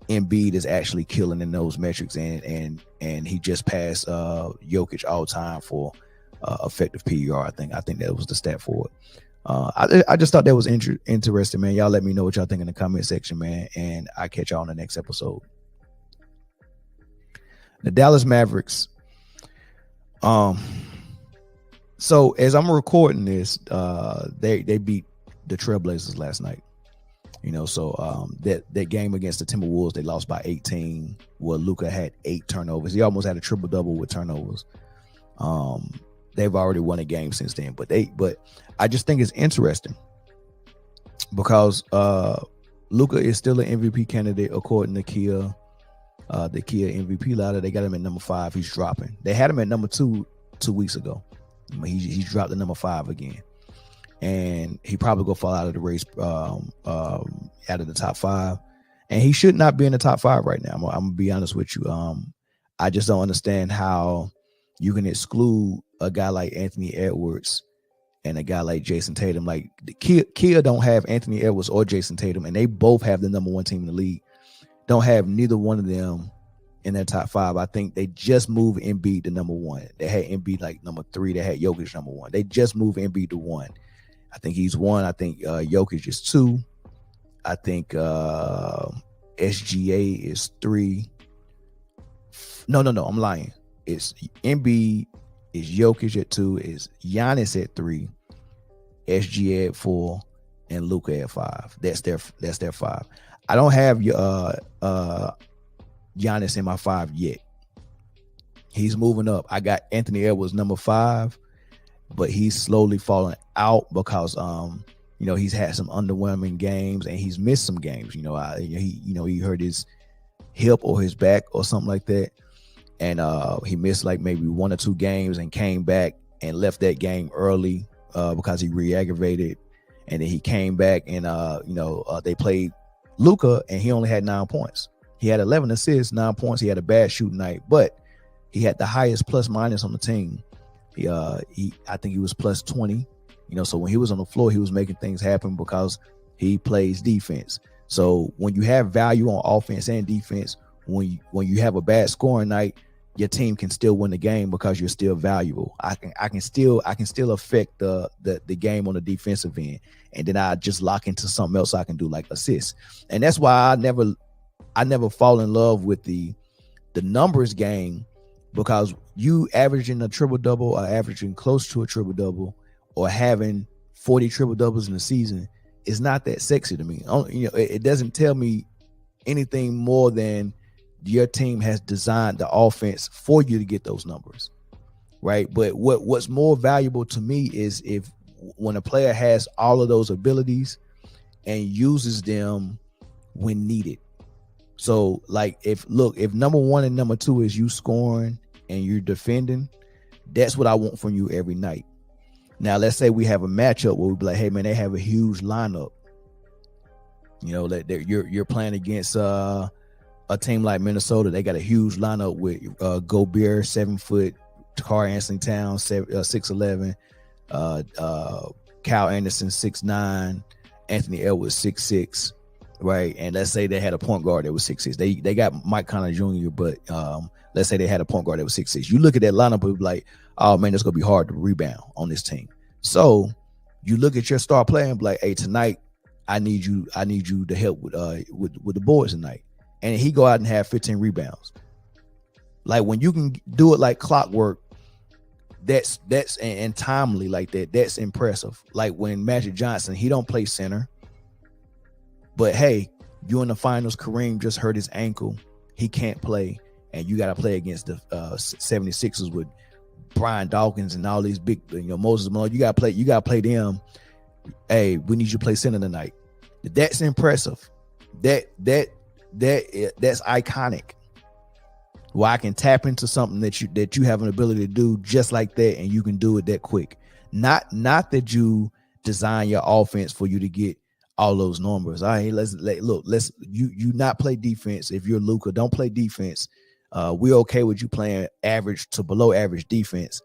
Embiid is actually killing in those metrics, and he just passed Jokic all time for effective PER. I think that was the stat for it. I just thought that was interesting, man. Y'all let me know what y'all think in the comment section, man, and I'll catch y'all on the next episode. The Dallas Mavericks. So as I'm recording this, they beat the Trailblazers last night. That game against the Timberwolves, they lost by 18, where Luka had 8 turnovers. He almost had a triple-double with turnovers. They've already won a game since then, but I just think it's interesting because Luka is still an MVP candidate according to Kia, the Kia MVP ladder. They got him at number 5. He's dropping. They had him at number 2 weeks ago. He dropped to number 5 again, and he probably go fall out of the race, out of the top 5. And he should not be in the top 5 right now. I'm gonna be honest with you. I just don't understand how you can exclude a guy like Anthony Edwards and a guy like Jason Tatum. Like Kia don't have Anthony Edwards or Jason Tatum, and they both have the number 1 team in the league. Don't have neither one of them in their top 5. I think they just moved Embiid to number 1. They had Embiid like number 3. They had Jokic number 1. They just moved Embiid to 1. I think he's 1. I think Jokic is 2. I think SGA is 3. No, I'm lying. It's Embiid, is Jokic at 2, is Giannis at 3, SGA at 4, and Luka at 5. That's their 5. I don't have Giannis in my 5 yet. He's moving up. I got Anthony Edwards number 5, but he's slowly falling out because he's had some underwhelming games and he's missed some games. He hurt his hip or his back or something like that. And he missed like maybe 1 or 2 games and came back and left that game early because he re-aggravated. And then he came back and they played Luka and he only had 9 points. He had 11 assists, 9 points. He had a bad shooting night, but he had the highest plus minus on the team. I think he was plus 20. So when he was on the floor, he was making things happen because he plays defense. So when you have value on offense and defense, when you have a bad scoring night, your team can still win the game because you're still valuable. I can still affect the game on the defensive end, and then I just lock into something else I can do, like assists. And that's why I never fall in love with the numbers game, because you averaging a triple double or averaging close to a triple double or having 40 triple doubles in a season is not that sexy to me. It doesn't tell me anything more than your team has designed the offense for you to get those numbers, right? But what's more valuable to me is when a player has all of those abilities and uses them when needed. So like if number 1 and number 2 is you scoring and you're defending, that's what I want from you every night. Now let's say we have a matchup where we be like, hey man, they have a huge lineup. That you're playing against a team like Minnesota. They got a huge lineup with Gobert, 7 foot, Carl Anthony Towns, 6'11", Kyle Anderson, 6'9", Anthony Edwards, 6'6", right? And let's say they had a point guard that was 6'6". They got Mike Conley Jr., but let's say they had a point guard that was 6'6". You look at that lineup and be like, oh man, it's gonna be hard to rebound on this team. So you look at your star player and be like, hey, tonight I need you to help with the boards tonight. And he go out and have 15 rebounds. Like when you can do it like clockwork, that's and timely like that, that's impressive. Like when Magic Johnson, he don't play center, but hey, you in the finals, Kareem just hurt his ankle, he can't play, and you got to play against the 76ers with Brian Dawkins and all these big, Moses Malone. You got to play them. Hey, we need you to play center tonight. That's impressive. That's iconic. Well, I can tap into something that you have an ability to do just like that, and you can do it that quick. Not that you design your offense for you to get all those numbers. All right, let's you not play defense. If you're Luka, don't play defense. We're okay with you playing average to below average defense,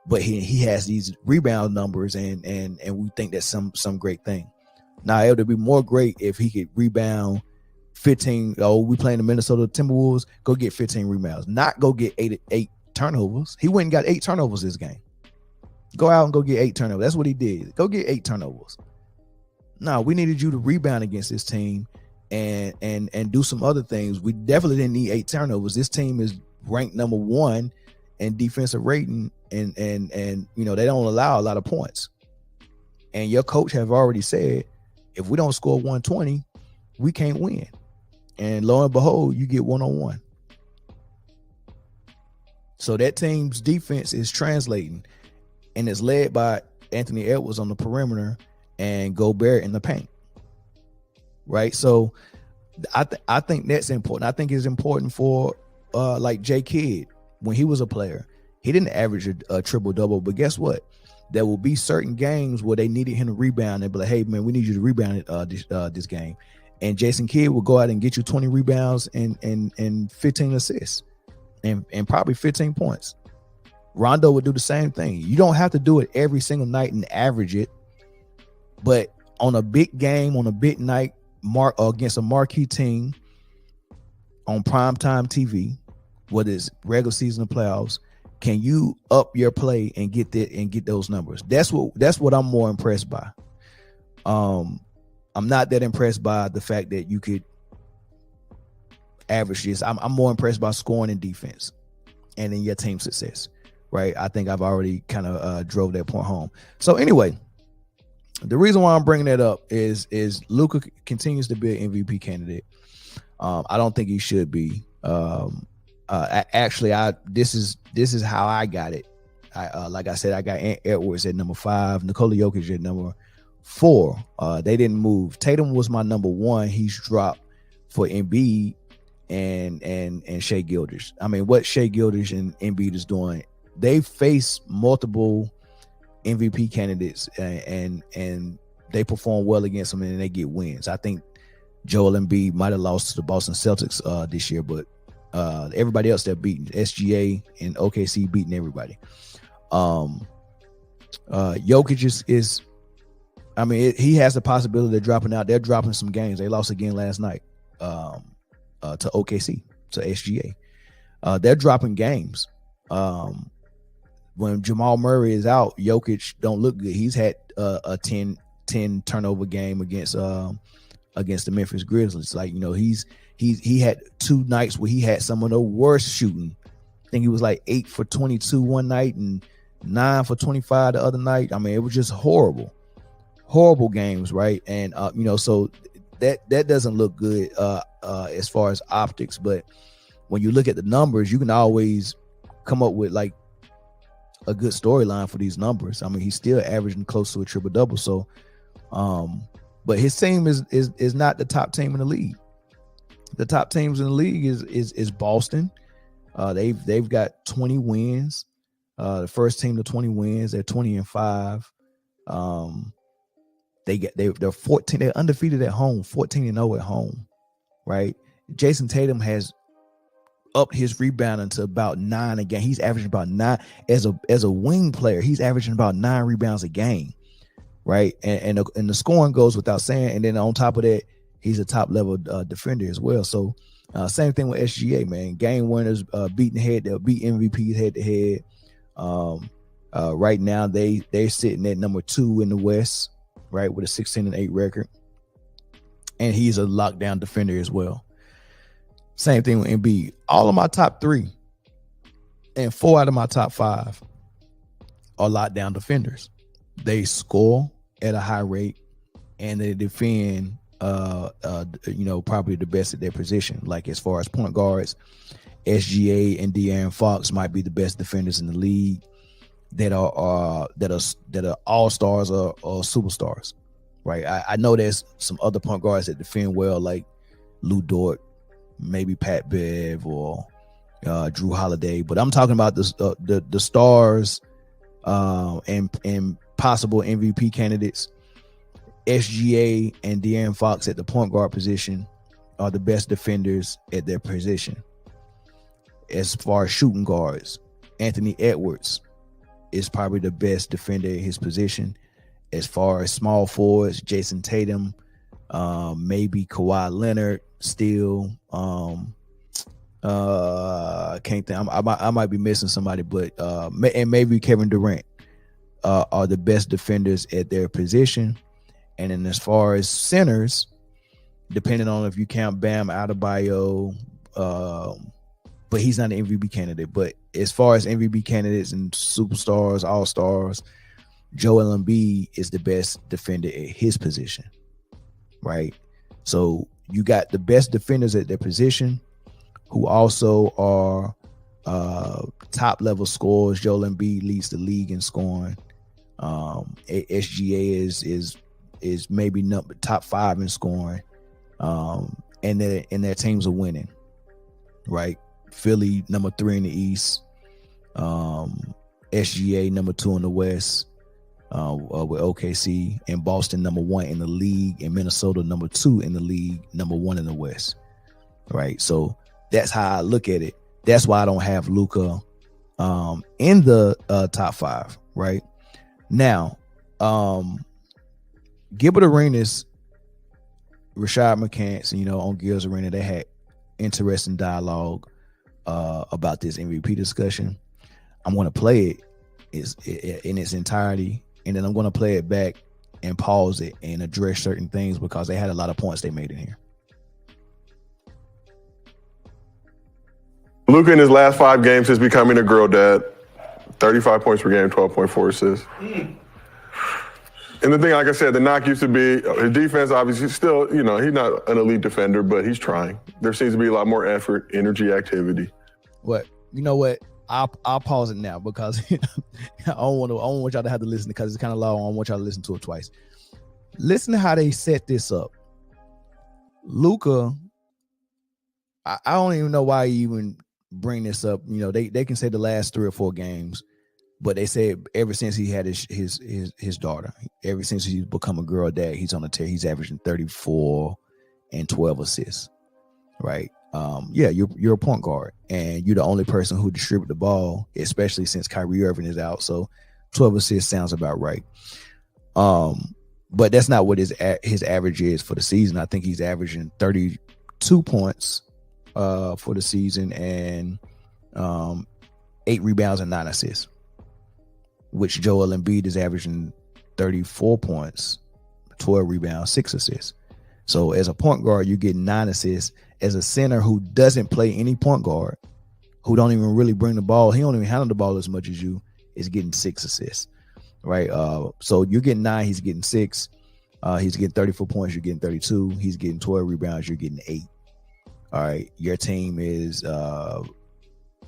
but he has these rebound numbers, and we think that's some great thing. Now it would be more great if he could rebound 15. We playing the Minnesota Timberwolves. Go get 15 rebounds, not go get eight turnovers. He went and got 8 turnovers this game. Go out and go get 8 turnovers. That's what he did. Go get 8 turnovers. No, we needed you to rebound against this team and do some other things. We definitely didn't need 8 turnovers. This team is ranked number 1 in defensive rating, and they don't allow a lot of points. And your coach have already said, if we don't score 120, we can't win. And lo and behold, you get 1-on-1. So that team's defense is translating, and it's led by Anthony Edwards on the perimeter and Gobert in the paint. right? So I think that's important. I think it's important for like J Kidd when he was a player. He didn't average a triple double, but guess what? There will be certain games where they needed him to rebound and be like, "Hey man, we need you to rebound this game." And Jason Kidd will go out and get you 20 rebounds and 15 assists and probably 15 points. Rondo would do the same thing. You don't have to do it every single night and average it, but on a big game, on a big night, against a marquee team on primetime TV, whether it's regular season or playoffs, can you up your play and get those numbers? That's what I'm more impressed by. I'm not that impressed by the fact that you could average this. I'm more impressed by scoring and defense and then your team success, right? I think I've already kind of drove that point home. So anyway, the reason why I'm bringing that up is Luka continues to be an MVP candidate. I don't think he should be. This is how I got it. Like I said, I got Edwards at number 5, Nikola Jokic at number 4. They didn't move. Tatum was my number 1. He's dropped for Embiid and Shai Gilgeous. I mean, what Shai Gilgeous and Embiid is doing, they face multiple MVP candidates and they perform well against them and they get wins. I think Joel Embiid might have lost to the Boston Celtics this year, but everybody else they're beating. SGA and OKC beating everybody. Jokic is I mean, he has the possibility of dropping out. They're dropping some games. They lost again last night to OKC, to SGA. They're dropping games. When Jamal Murray is out, Jokic don't look good. He's had a 10 turnover game against the Memphis Grizzlies. Like, you know, he had 2 nights where he had some of the worst shooting. I think he was like 8 for 22 one night and 9 for 25 the other night. I mean, it was just horrible games, right? And you know, so that doesn't look good as far as optics. But when you look at the numbers, you can always come up with like a good storyline for these numbers. I mean, he's still averaging close to a triple double. So, but his team is not the top team in the league. The top teams in the league is Boston. They've got 20 wins. The first team to 20 wins. They're 20-5. They're 14. They're undefeated at home, 14-0 at home, right? Jason Tatum has upped his rebounding to about 9 a game. He's averaging about 9 as a wing player. He's averaging about 9 rebounds a game, right? And the scoring goes without saying. And then on top of that, he's a top level defender as well. So same thing with SGA, man. Game winners, beat MVPs head to head. Right now they're sitting at number 2 in the West, right, with a 16-8 record, and he's a lockdown defender as well. Same thing with Embiid. All of my top 3 and 4 out of my top 5 are lockdown defenders. They score at a high rate and they defend probably the best at their position. Like as far as point guards, SGA and De'Aaron Fox might be the best defenders in the league that are all stars or superstars, right? I know there's some other point guards that defend well, like Lou Dort, maybe Pat Bev or Drew Holiday, but I'm talking about the stars and possible MVP candidates. SGA and De'Aaron Fox at the point guard position are the best defenders at their position. As far as shooting guards, Anthony Edwards is probably the best defender at his position. As far as small forwards, Jason Tatum, maybe Kawhi Leonard still. I can't think. I might be missing somebody, but and maybe Kevin Durant are the best defenders at their position. And then as far as centers, depending on if you count Bam Adebayo, but he's not an MVP candidate. But as far as MVP candidates and superstars, all-stars, Joel Embiid is the best defender at his position, right? So you got the best defenders at their position who also are top-level scorers. Joel Embiid leads the league in scoring. SGA is maybe top 5 in scoring. and their teams are winning, right? Philly number 3 in the East, SGA number 2 in the West, with OKC, and Boston number 1 in the league, and Minnesota number 2 in the league, number 1 in the West, right? So that's how I look at it. That's why I don't have Luka in the top 5, right? Now, Gilbert Arenas, Rashad McCants, on Gil's Arena, they had interesting dialogue about this MVP discussion. I'm going to play it in its entirety, and then I'm going to play it back and pause it and address certain things because they had a lot of points they made in here. Luka in his last 5 games is becoming a girl dad. 35 points per game, 12.4 assists. And the thing, like I said, the knock used to be his defense. Obviously, still, he's not an elite defender, but he's trying. There seems to be a lot more effort, energy, activity. What? You know what? I'll pause it now because I don't want y'all to have to listen because it's kind of long. I don't want y'all to listen to it twice. Listen to how they set this up. Luka, I don't even know why you even bring this up. They can say the last 3 or 4 games, but they said ever since he had his daughter, ever since he's become a girl dad, he's on a tear. He's averaging 34 and 12 assists, right? You're a point guard, and you're the only person who distribute the ball, especially since Kyrie Irving is out. So 12 assists sounds about right. But that's not what his average is for the season. I think he's averaging 32 points for the season and 8 rebounds and 9 assists, which Joel Embiid is averaging 34 points, 12 rebounds, 6 assists. So as a point guard, you're getting 9 assists. As a center who doesn't play any point guard, who don't even really bring the ball, he don't even handle the ball as much as you, is getting 6 assists, right? So you're getting 9, he's getting 6. He's getting 34 points, you're getting 32. He's getting 12 rebounds, you're getting 8. All right, your team is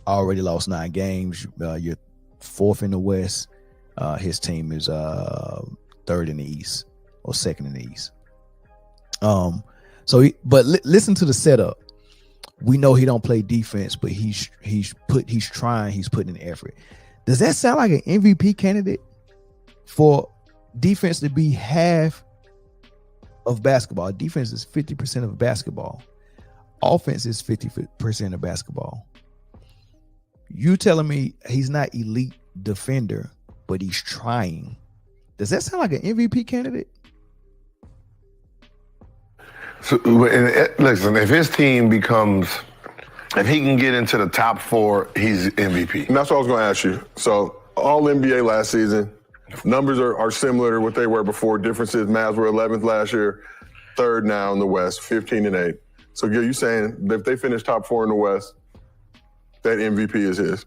already lost 9 games. You're 4th in the West. His team is 3rd in the East or 2nd in the East. Listen to the setup. We know he don't play defense, but he's trying, he's putting in effort. Does that sound like an MVP candidate for defense to be half of basketball? Defense is 50% of basketball. Offense is 50% of basketball. You telling me he's not elite defender, but he's trying. Does that sound like an MVP candidate? So, listen, if his team if he can get into the top 4, he's MVP. And that's what I was going to ask you. So all NBA last season, numbers are similar to what they were before. Differences, Mavs were 11th last year, 3rd now in the West, 15 and 8. So Gil, you saying that if they finish top 4 in the West, that MVP is his?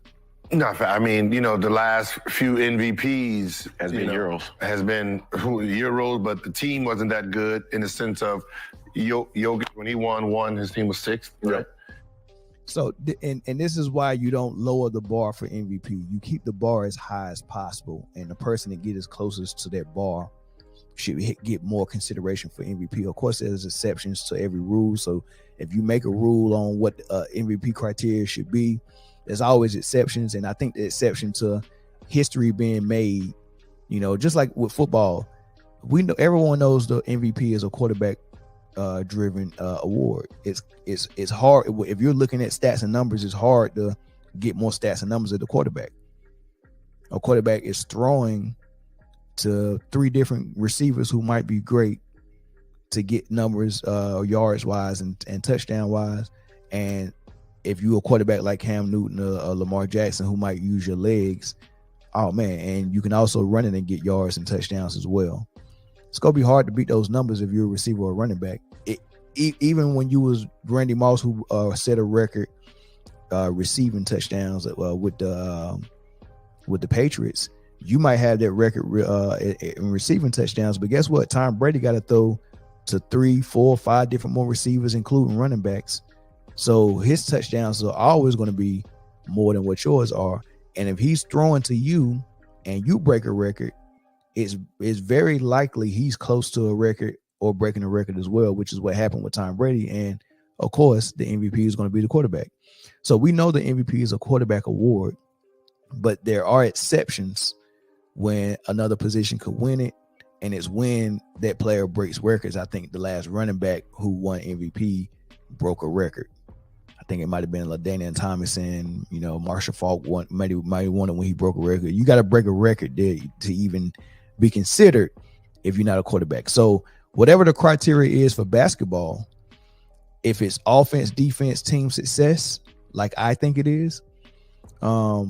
No, I mean, the last few MVPs has been Euros, but the team wasn't that good in the sense of Jokic, when he won 1, his team was 6th. Right? So, and this is why you don't lower the bar for MVP. You keep the bar as high as possible, and the person that gets closest to that bar should get more consideration for MVP. Of course, there's exceptions to every rule. So if you make a rule on what MVP criteria should be, there's always exceptions. And I think the exception to history being made, just like with football, we know everyone knows the MVP is a quarterback driven award. It's hard if you're looking at stats and numbers. It's hard to get more stats and numbers at the quarterback. A quarterback is throwing to 3 different receivers who might be great to get numbers yards wise and touchdown wise. And if you're a quarterback like Cam Newton or Lamar Jackson who might use your legs, oh man, and you can also run it and get yards and touchdowns as well. It's gonna be hard to beat those numbers if you're a receiver or a running back. Even when you was Randy Moss, who set a record receiving touchdowns with the Patriots, you might have that record in receiving touchdowns. But guess what? Tom Brady got to throw to 3, 4, 5 different more receivers, including running backs. So his touchdowns are always going to be more than what yours are. And if he's throwing to you and you break a record, it's very likely he's close to a record or breaking a record as well, which is what happened with Tom Brady. And of course, the MVP is going to be the quarterback. So we know the MVP is a quarterback award, but there are exceptions when another position could win it. And it's when that player breaks records. I think the last running back who won MVP broke a record. I think it might have been LaDainian Tomlinson. You know, Marshall Faulk might have won it when he broke a record. You got to break a record there to even be considered if you're not a quarterback. So whatever the criteria is for basketball, if it's offense, defense, team success, like I think it is, there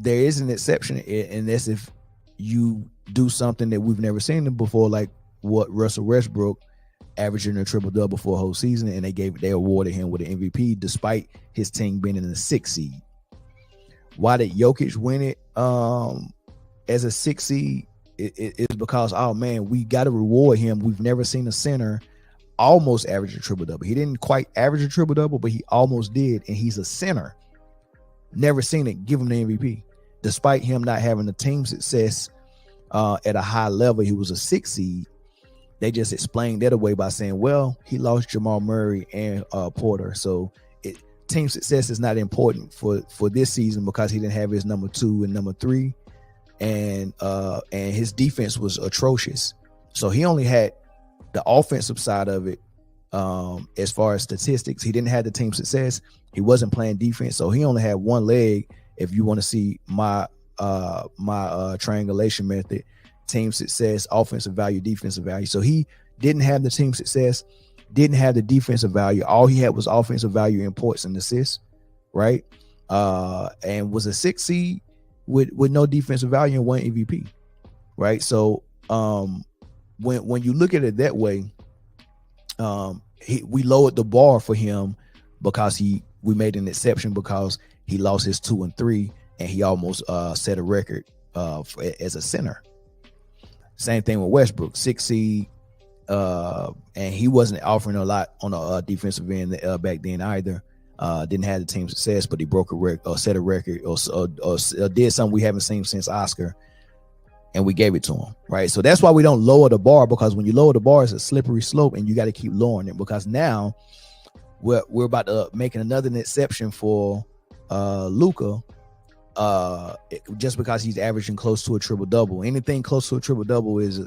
is an exception, and that's if you do something that we've never seen before, like what Russell Westbrook averaging a triple-double for a whole season, and they awarded him with an MVP despite his team being in the 6th seed. Why did Jokic win it as a 6th seed? It's because, oh man, we got to reward him. We've never seen a center almost average a triple-double. He didn't quite average a triple-double, but he almost did, and he's a center. Never seen it. Give him the MVP. Despite him not having the team success at a high level, he was a 6th seed. They just explained that away by saying, well, he lost Jamal Murray and Porter. So team success is not important for this season because he didn't have his number 2 and number 3. And his defense was atrocious. So he only had the offensive side of it as far as statistics. He didn't have the team success. He wasn't playing defense. So he only had one leg. If you want to see my triangulation method, team success, offensive value, defensive value. So he didn't have the team success, didn't have the defensive value. All he had was offensive value in points and assists, right? And was a 6th seed with no defensive value and won MVP, right? So when you look at it that way, we lowered the bar for him because we made an exception because he lost his 2 and 3 and he almost set a record as a center. Same thing with Westbrook, 6th seed, and he wasn't offering a lot on a defensive end back then either. Didn't have the team success, but he broke a record or set a record or did something we haven't seen since Oscar, and we gave it to him, right? So that's why we don't lower the bar, because when you lower the bar, it's a slippery slope, and you got to keep lowering it, because now we're about to making another exception for Luka. Just because he's averaging close to a triple-double. Anything close to a triple-double is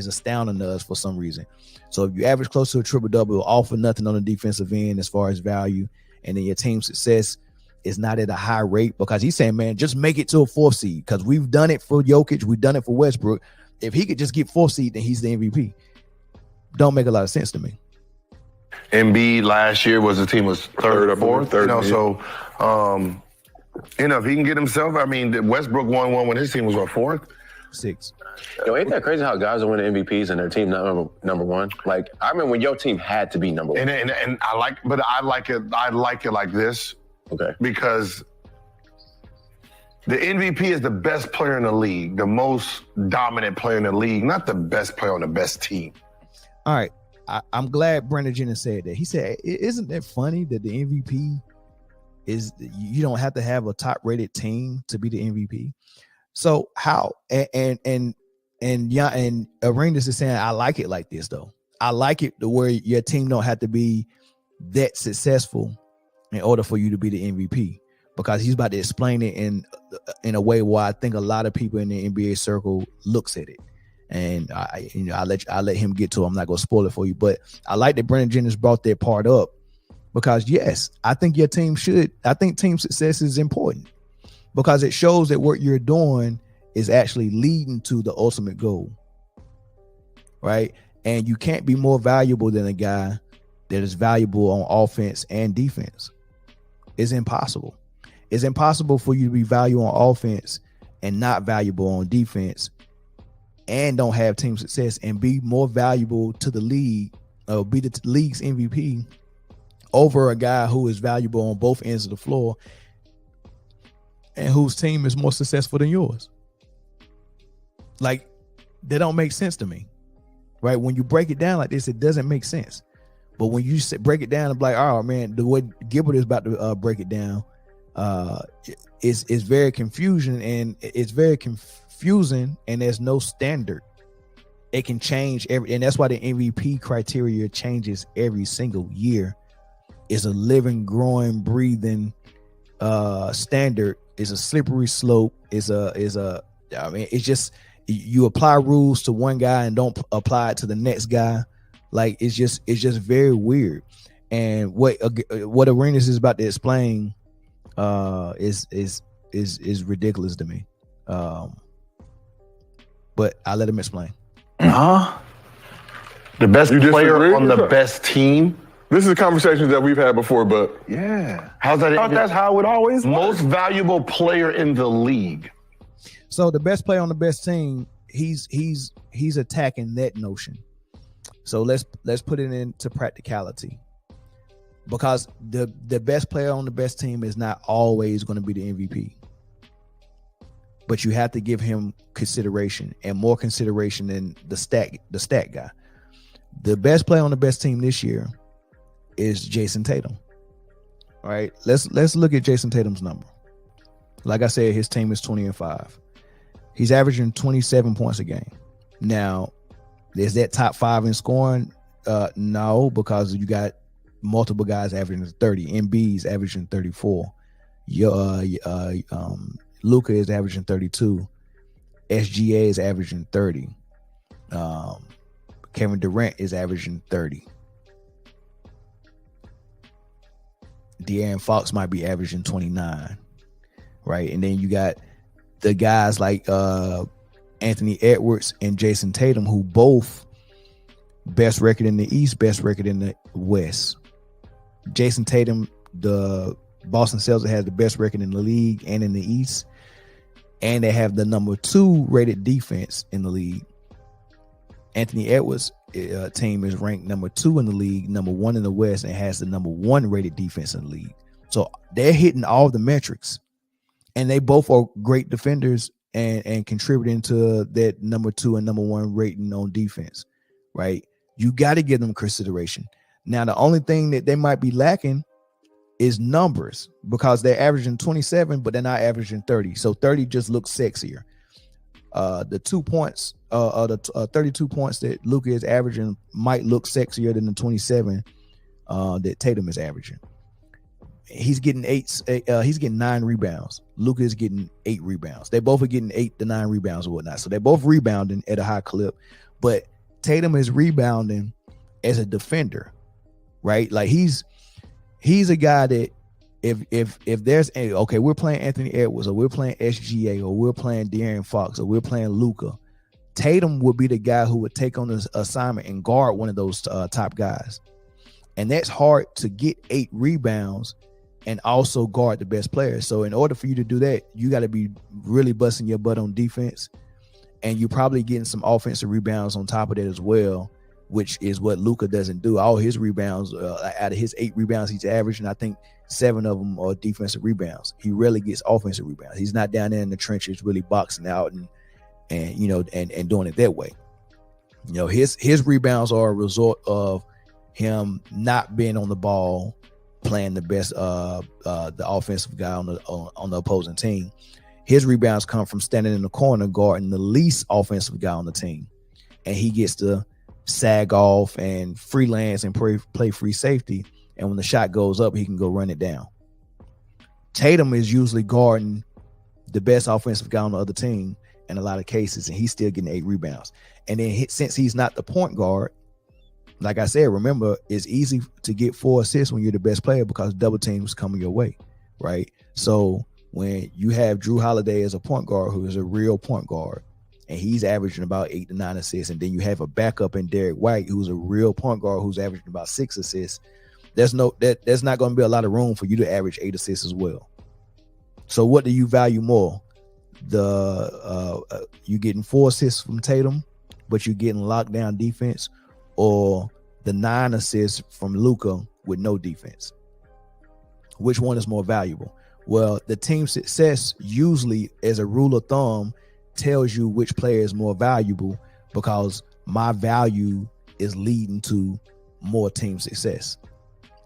astounding to us for some reason. So if you average close to a triple-double, you'll offer nothing on the defensive end as far as value, and then your team success is not at a high rate, because he's saying, man, just make it to a 4th seed, because we've done it for Jokic, we've done it for Westbrook. If he could just get 4th seed, then he's the MVP. Don't make a lot of sense to me. Embiid last year was third or fourth. So if he can get himself, I mean, Westbrook won one when his team was 4th? 6. Yo, ain't that crazy how guys are winning MVPs and their team not number one? Like, I remember when your team had to be number one. And I like it like this. Okay. Because the MVP is the best player in the league, the most dominant player in the league, not the best player on the best team. All right. I'm glad Brandon Jennings said that. He said, isn't that funny that the MVP is, you don't have to have a top rated team to be the MVP? So how, and Arenas is saying, I like it like this though. I like it to where your team don't have to be that successful in order for you to be the MVP, because he's about to explain it in a way where I think a lot of people in the NBA circle looks at it. And I'll let him get to it. I'm not gonna spoil it for you, but I like that Brandon Jennings brought that part up, because yes, I think your team I think team success is important, because it shows that what you're doing is actually leading to the ultimate goal, right? And you can't be more valuable than a guy that is valuable on offense and defense. It's impossible. It's impossible for you to be valuable on offense and not valuable on defense, and don't have team success and be more valuable to the league, be the league's MVP over a guy who is valuable on both ends of the floor and whose team is more successful than yours. Like, they don't make sense to me, right? When you break it down like this, it doesn't make sense. But when you break it down and be like, oh man, the way Gilbert is about to break it down, it's very confusing, and it's very confusing, and there's no standard. it can change and that's why the MVP criteria changes every single year. It's a living, growing, breathing standard. It's a slippery slope. It's just you apply rules to one guy and don't apply it to the next guy. Like it's just very weird. And what Arenas is about to explain is ridiculous to me. But I'll let him explain. The best You player disagree? on the best team. This is conversations that we've had before, but Yeah. How's that? I thought that's how it always was. Most valuable player in the league. So the best player on the best team, he's attacking that notion. So let's put it into practicality. Because the best player on the best team is not always going to be the MVP. But you have to give him consideration and more consideration than the stat guy. The best player on the best team this year is Jason Tatum. All right, let's look at Jason Tatum's number. Like I said, his team is 20-5. He's averaging 27 points a game. Now, is that top 5 in scoring? No, because you got multiple guys averaging 30. Embiid's averaging 34. Luka is averaging 32. SGA is averaging 30. Kevin Durant is averaging 30. De'Aaron Fox might be averaging 29, right? And then you got the guys like Anthony Edwards and Jason Tatum, who both best record in the East, best record in the West. Jason Tatum, the Boston Celtics, has the best record in the league and in the East, and they have the number 2 rated defense in the league. Anthony Edwards' team is ranked number 2 in the league, number 1 in the West, and has the number 1 rated defense in the league. So they're hitting all the metrics, and they both are great defenders and contributing to that number 2 and number 1 rating on defense, right? You got to give them consideration. Now, the only thing that they might be lacking is numbers, because they're averaging 27, but they're not averaging 30. So 30 just looks sexier. The 2 points, the 32 points that Luka is averaging might look sexier than the 27 that Tatum is averaging. He's getting 9 rebounds. Luka is getting 8 rebounds. They both are getting 8 to 9 rebounds or whatnot. So they're both rebounding at a high clip, but Tatum is rebounding as a defender, right? Like he's a guy that if there's we're playing Anthony Edwards, or we're playing SGA, or we're playing De'Aaron Fox, or we're playing Luka, Tatum would be the guy who would take on this assignment and guard one of those top guys. And that's hard to get 8 rebounds and also guard the best players. So in order for you to do that, you got to be really busting your butt on defense, and you're probably getting some offensive rebounds on top of that as well, which is what Luka doesn't do. All his rebounds, out of his 8 rebounds he's averaging, I think 7 of them are defensive rebounds. He rarely gets offensive rebounds. He's not down there in the trenches really boxing out and doing it that way. You know, his rebounds are a result of him not being on the ball, playing the best the offensive guy on the opposing team. His rebounds come from standing in the corner guarding the least offensive guy on the team, and he gets to sag off and freelance and play free safety, and when the shot goes up, he can go run it down. Tatum is usually guarding the best offensive guy on the other team in a lot of cases, and he's still getting 8 rebounds. And then since he's not the point guard, like I said, remember, it's easy to get 4 assists when you're the best player because double teams coming your way, right? So when you have Drew Holiday as a point guard, who is a real point guard, and he's averaging about 8 to 9 assists, and then you have a backup in Derek White, who's a real point guard who's averaging about 6 assists, there's not going to be a lot of room for you to average 8 assists as well. So what do you value more? You getting 4 assists from Tatum, but you're getting lockdown defense, or the 9 assists from Luka with no defense? Which one is more valuable? Well, the team success usually, as a rule of thumb, tells you which player is more valuable, because my value is leading to more team success,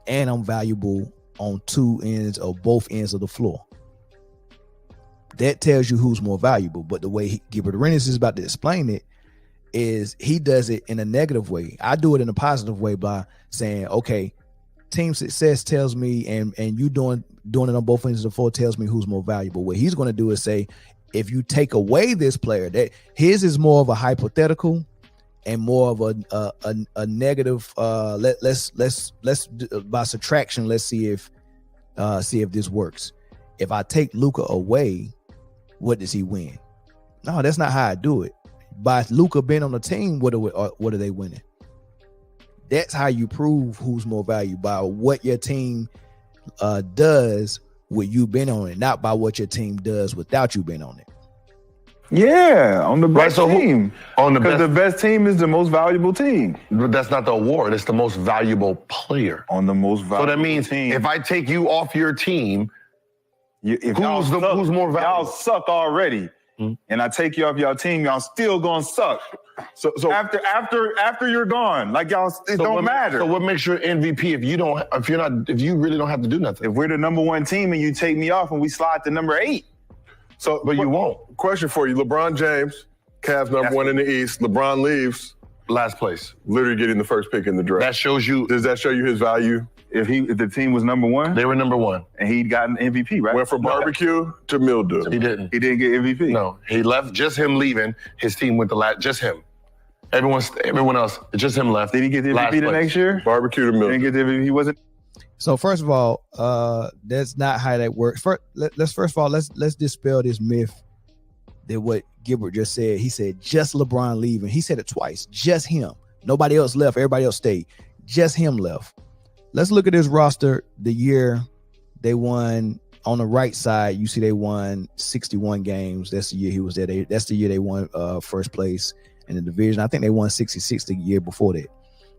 and I'm valuable on 2 ends or both ends of the floor. That tells you who's more valuable. But the way Gilbert Arenas is about to explain it is he does it in a negative way. I do it in a positive way by saying, okay, team success tells me, and you doing it on both ends of the floor tells me who's more valuable. What he's going to do is say, if you take away this player, that his is more of a hypothetical and more of a negative. Let's by subtraction, let's see if this works. If I take Luka away, what does he win? No, that's not how I do it. By Luka being on the team, what are they winning? That's how you prove who's more valuable, by what your team does with you being on it, not by what your team does without you being on it. Yeah, on the best team. Because the best team is the most valuable team. But that's not the award. It's the most valuable player. On the most valuable So that means team. if I take you off your team, who's more valuable? Y'all suck already. And I take you off y'all team, y'all still gonna suck. So after you're gone, like y'all, it don't matter. So what makes you MVP if you really don't have to do nothing? If we're the number one team and you take me off and we slide to number 8. So, but you won't. Question for you: LeBron James, Cavs number one in the East. LeBron leaves last place, literally getting the first pick in the draft. That shows you. Does that show you his value? If the team was number 1, they were number 1, and he'd gotten MVP, right? Went from barbecue to mildew. He didn't. He didn't get MVP. No, he left. Just him leaving. His team went to last. Just him. Everyone else. Just him left. Did he get the MVP the next year? Barbecue to mildew. Didn't get the MVP. He wasn't. So first of all, that's not how that works. Let's dispel this myth that what Gilbert just said. He said just LeBron leaving. He said it twice. Just him. Nobody else left. Everybody else stayed. Just him left. Let's look at this roster. The year they won, on the right side, you see they won 61 games. That's the year he was there. That's the year they won first place in the division. I think they won 66 the year before that.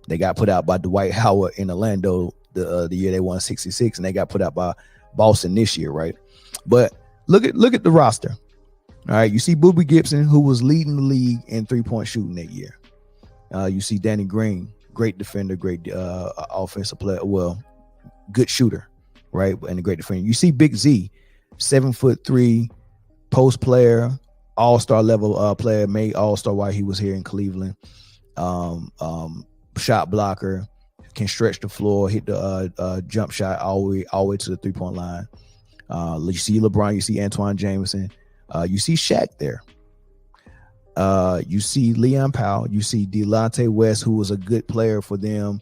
They got put out by Dwight Howard in Orlando the year they won 66, and they got put out by Boston this year, right? But look at the roster. All right, you see Boobie Gibson, who was leading the league in three-point shooting that year. You see Danny Green, great defender, great offensive player, well, good shooter, right? And a great defender. You see Big Z, 7'3", post player, all-star level player, made all-star while he was here in Cleveland. Shot blocker, can stretch the floor, hit the jump shot all the way to the three-point line. You see LeBron, you see Antoine Jameson, you see Shaq there. You see Leon Powell, you see Delonte West, who was a good player for them.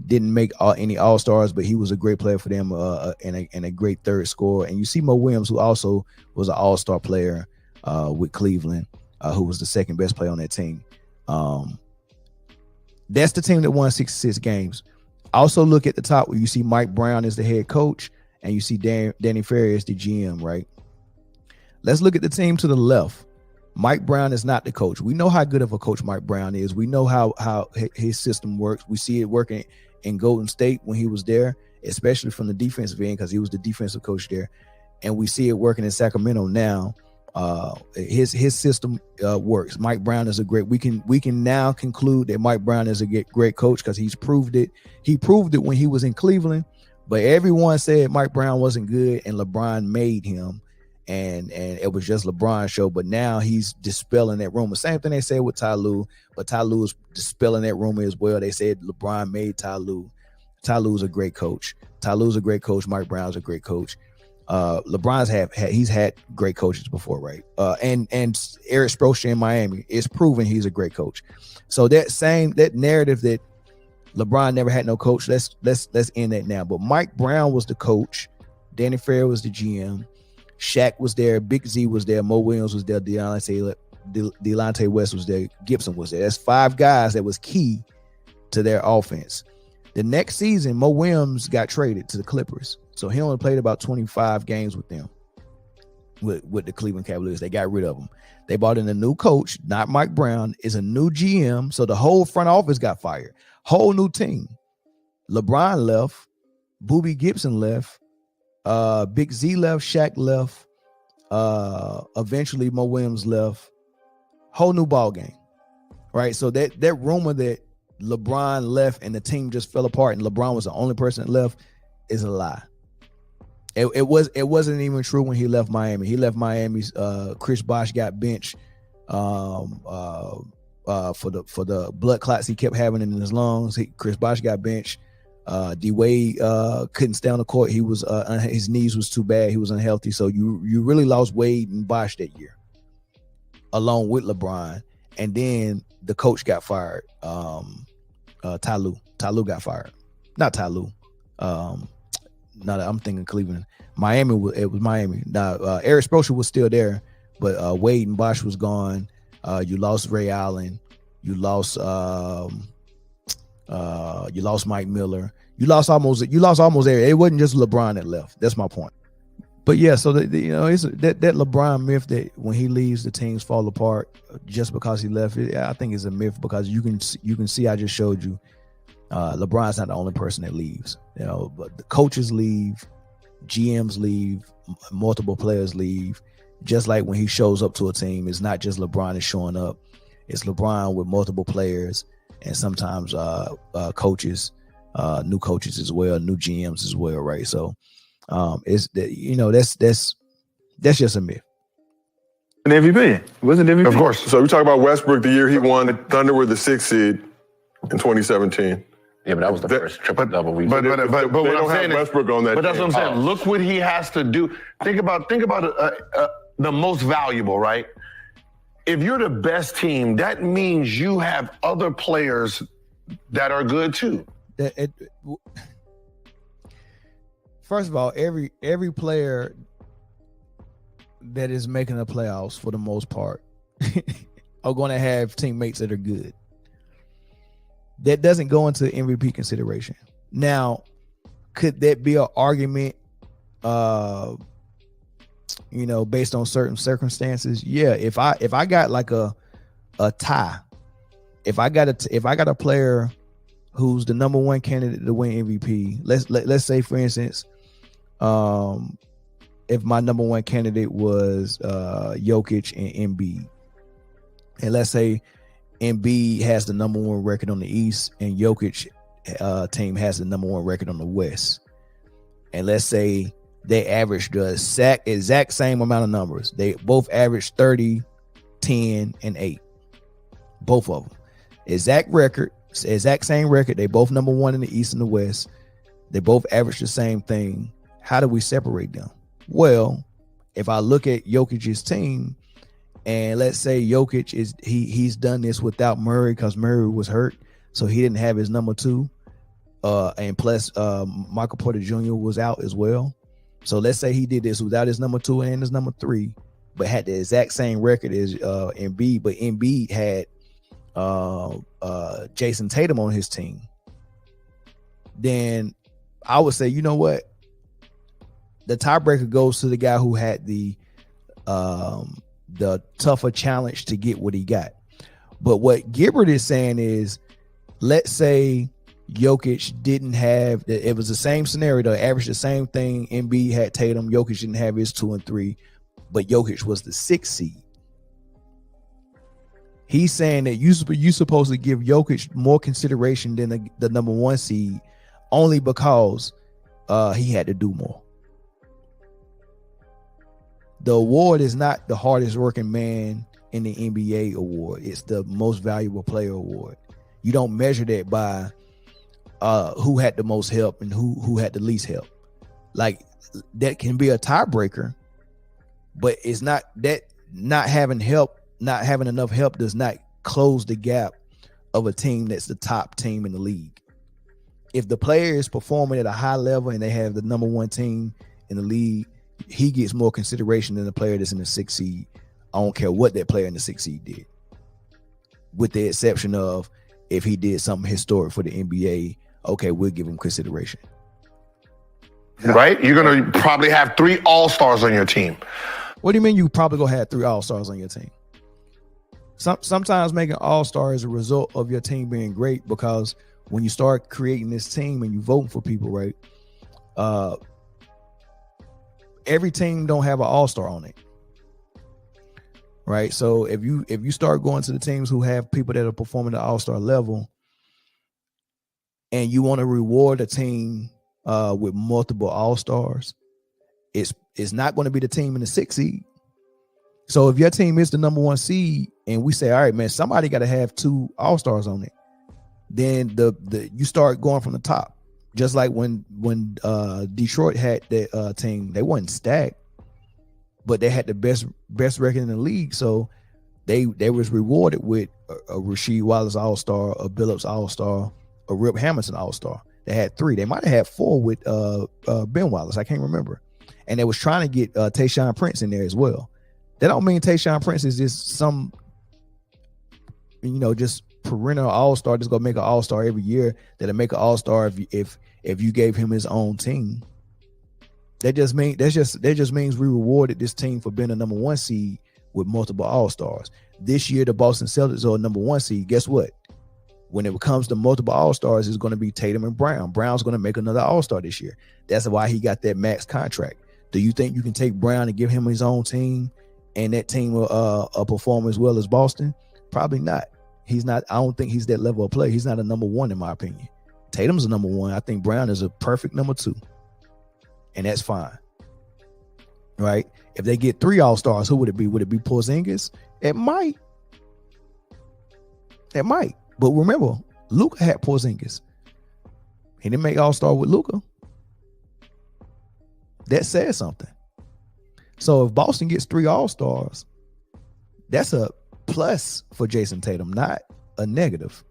Didn't make any All-Stars, but he was a great player for them and a great third scorer. And you see Mo Williams, who also was an All-Star player with Cleveland, who was the second best player on that team. That's the team that won 66 games. Also look at the top where you see Mike Brown as the head coach and you see Danny Ferry as the GM, right? Let's look at the team to the left. Mike Brown is not the coach. We know how good of a coach Mike Brown is. We know how his system works. We see it working in Golden State when he was there, especially from the defensive end because he was the defensive coach there. And we see it working in Sacramento now. His system works. Mike Brown is a great. We can now conclude that Mike Brown is a great coach because he's proved it. He proved it when he was in Cleveland, but everyone said Mike Brown wasn't good, and LeBron made him, and it was just LeBron's show. But now he's dispelling that rumor. Same thing they said with Ty Lue, but Ty Lue is dispelling that rumor as well. They said LeBron made Ty Lue. Ty Lue's a great coach. Ty Lue's a great coach. Mike Brown's a great coach. LeBron's he's had great coaches before, right? And Eric Spoelstra in Miami is proving he's a great coach. So that narrative that LeBron never had no coach, let's end that now. But Mike Brown was the coach, Danny Ferry was the GM, Shaq was there, Big Z was there, Mo Williams was there, Delonte West was there, Gibson was there. That's 5 guys that was key to their offense. The next season, Mo Williams got traded to the Clippers. So he only played about 25 games with them, with the Cleveland Cavaliers. They got rid of him. They brought in a new coach, not Mike Brown, is a new GM. So the whole front office got fired. Whole new team. LeBron left. Boobie Gibson left. Big Z left. Shaq left. Eventually Mo Williams left. Whole new ball game. Right? So that rumor that LeBron left and the team just fell apart and LeBron was the only person that left is a lie. It wasn't even true when he left Miami. He left Miami's Chris Bosh got benched for the blood clots he kept having in his lungs. Chris Bosh got benched. D Wade couldn't stay on the court. He was his knees was too bad. He was unhealthy. So you really lost Wade and Bosh that year, along with LeBron. And then the coach got fired. Ty Lue got fired. Not Ty Lue. I'm thinking Cleveland. Miami. It was Miami. Now Eric Spoelstra was still there, but Wade and Bosh was gone. You lost Ray Allen. You lost Mike Miller. You lost almost every. It wasn't just LeBron that left. That's my point. But yeah, so it's that LeBron myth that when he leaves the teams fall apart just because he left. I think is a myth because you can see I just showed you. LeBron's not the only person that leaves. But the coaches leave, GMs leave, multiple players leave. Just like when he shows up to a team, it's not just LeBron is showing up. It's LeBron with multiple players and sometimes coaches, new coaches as well, new GMs as well, right? So it's that's just a myth. An MVP. Wasn't MVP? Of course. So we talk about Westbrook the year he won. Thunder were the 6th seed in 2017. Yeah, but that was the first triple double we. But what I'm saying is Westbrook on that. But that's team. what I'm saying. Look what he has to do. Think about the most valuable, right? If you're the best team, that means you have other players that are good too. First of all, every player that is making the playoffs for the most part are going to have teammates that are good. That doesn't go into MVP consideration. Now, could that be an argument based on certain circumstances? Yeah, if I got like a tie, if I got a player who's the number one candidate to win MVP, let's say for instance, if my number one candidate was Jokic and Embiid, and let's say Embiid has the number one record on the East and Jokic team has the number one record on the West, and let's say they averaged the exact same amount of numbers. They both averaged 30, 10, and 8. Both of them. Exact same record. They both number one in the East and the West. They both average the same thing. How do we separate them? Well, if I look at Jokic's team, and let's say Jokic he's done this without Murray because Murray was hurt, so he didn't have his number 2. And plus Michael Porter Jr. was out as well. So let's say he did this without his number 2 and his number 3, but had the exact same record as Embiid, but Embiid had Jason Tatum on his team. Then I would say, you know what? The tiebreaker goes to the guy who had the tougher challenge to get what he got. But what Gibbert is saying is, let's say Jokic didn't have, it was the same scenario, they averaged the same thing. Embiid had Tatum, Jokic didn't have his 2 and 3, but Jokic was the 6th seed. He's saying that you're supposed to give Jokic more consideration than the number 1 seed only because he had to do more. The award is not the hardest working man in the NBA award. It's the most valuable player award. You don't measure that by who had the most help and who had the least help. Like, that can be a tiebreaker, but it's not that not having enough help does not close the gap of a team that's the top team in the league. If the player is performing at a high level and they have the number 1 team in the league, he gets more consideration than the player that's in the 6th seed. I don't care what that player in the 6th seed did, with the exception of if he did something historic for the NBA. Okay, we'll give him consideration. Right? You're going to probably have 3 all-stars on your team. What do you mean you probably going to have 3 all-stars on your team? Sometimes making all-star is a result of your team being great, because when you start creating this team and you voting for people, right? Every team don't have an all-star on it. Right? So if you start going to the teams who have people that are performing at the all-star level, and you want to reward a team with multiple all-stars, it's not going to be the team in the 6th seed. So if your team is the number 1 seed and we say, all right, man, somebody got to have 2 all-stars on it, then the you start going from the top. Just like when Detroit had that team, they wasn't stacked, but they had the best record in the league. So they was rewarded with a Rasheed Wallace all-star, a Billups all-star, a Rip Hamilton all-star. They had 3. They might have had 4 with Ben Wallace. I can't remember. And they was trying to get Tayshaun Prince in there as well. That don't mean Tayshaun Prince is just some, just perennial all-star that's gonna make an all-star every year. That'll make an all-star if you gave him his own team. That just means we rewarded this team for being a number 1 seed with multiple all-stars. This year, the Boston Celtics are a number 1 seed. Guess what? When it comes to multiple all-stars, it's going to be Tatum and Brown. Brown's going to make another all-star this year. That's why he got that max contract. Do you think you can take Brown and give him his own team and that team will perform as well as Boston? Probably not. He's not. I don't think he's that level of play. He's not a number 1 in my opinion. Tatum's a number 1. I think Brown is a perfect number 2. And that's fine. Right? If they get 3 all-stars, who would it be? Would it be Porzingis? It might. But remember, Luka had Porzingis. He didn't make all-star with Luka. That says something. So if Boston gets 3 all-stars, that's a plus for Jason Tatum, not a negative.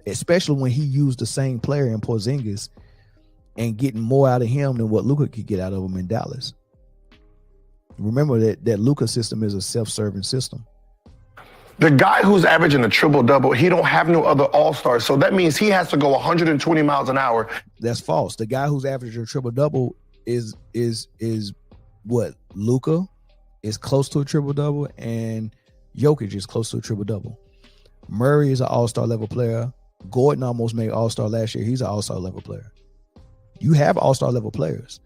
Especially when he used the same player in Porzingis and getting more out of him than what Luka could get out of him in Dallas. Remember that Luka system is a self-serving system. The guy who's averaging a triple-double, he don't have no other all-stars. So that means he has to go 120 miles an hour. That's false. The guy who's averaging a triple-double is what? Luka is close to a triple-double and Jokic is close to a triple-double. Murray is an all-star level player. Gordon almost made all-star last year. He's an all-star level player. You have all-star level players.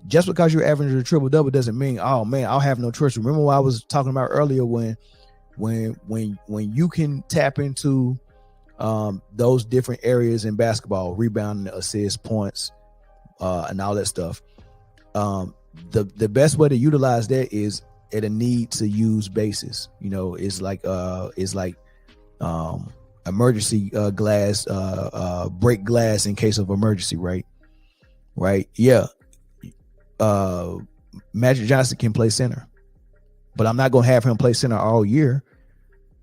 Just because you're averaging a triple-double doesn't mean, oh man, I'll have no choice. Remember what I was talking about earlier when you can tap into those different areas in basketball, rebounding, assists, points, and all that stuff. The best way to utilize that is at a need to use basis. It's like emergency glass, break glass in case of emergency, right? Yeah. Magic Johnson can play center, but I'm not going to have him play center all year.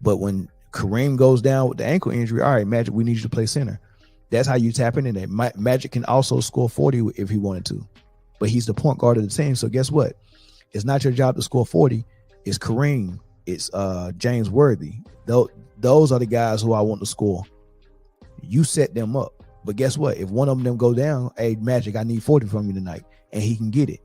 But when Kareem goes down with the ankle injury, all right, Magic, we need you to play center. That's how you tap into that. Magic can also score 40 if he wanted to, but he's the point guard of the team. So guess what? It's not your job to score 40. It's Kareem. It's James Worthy. Those are the guys who I want to score. You set them up. But guess what? If one of them go down, hey, Magic, I need 40 from you tonight, and he can get it.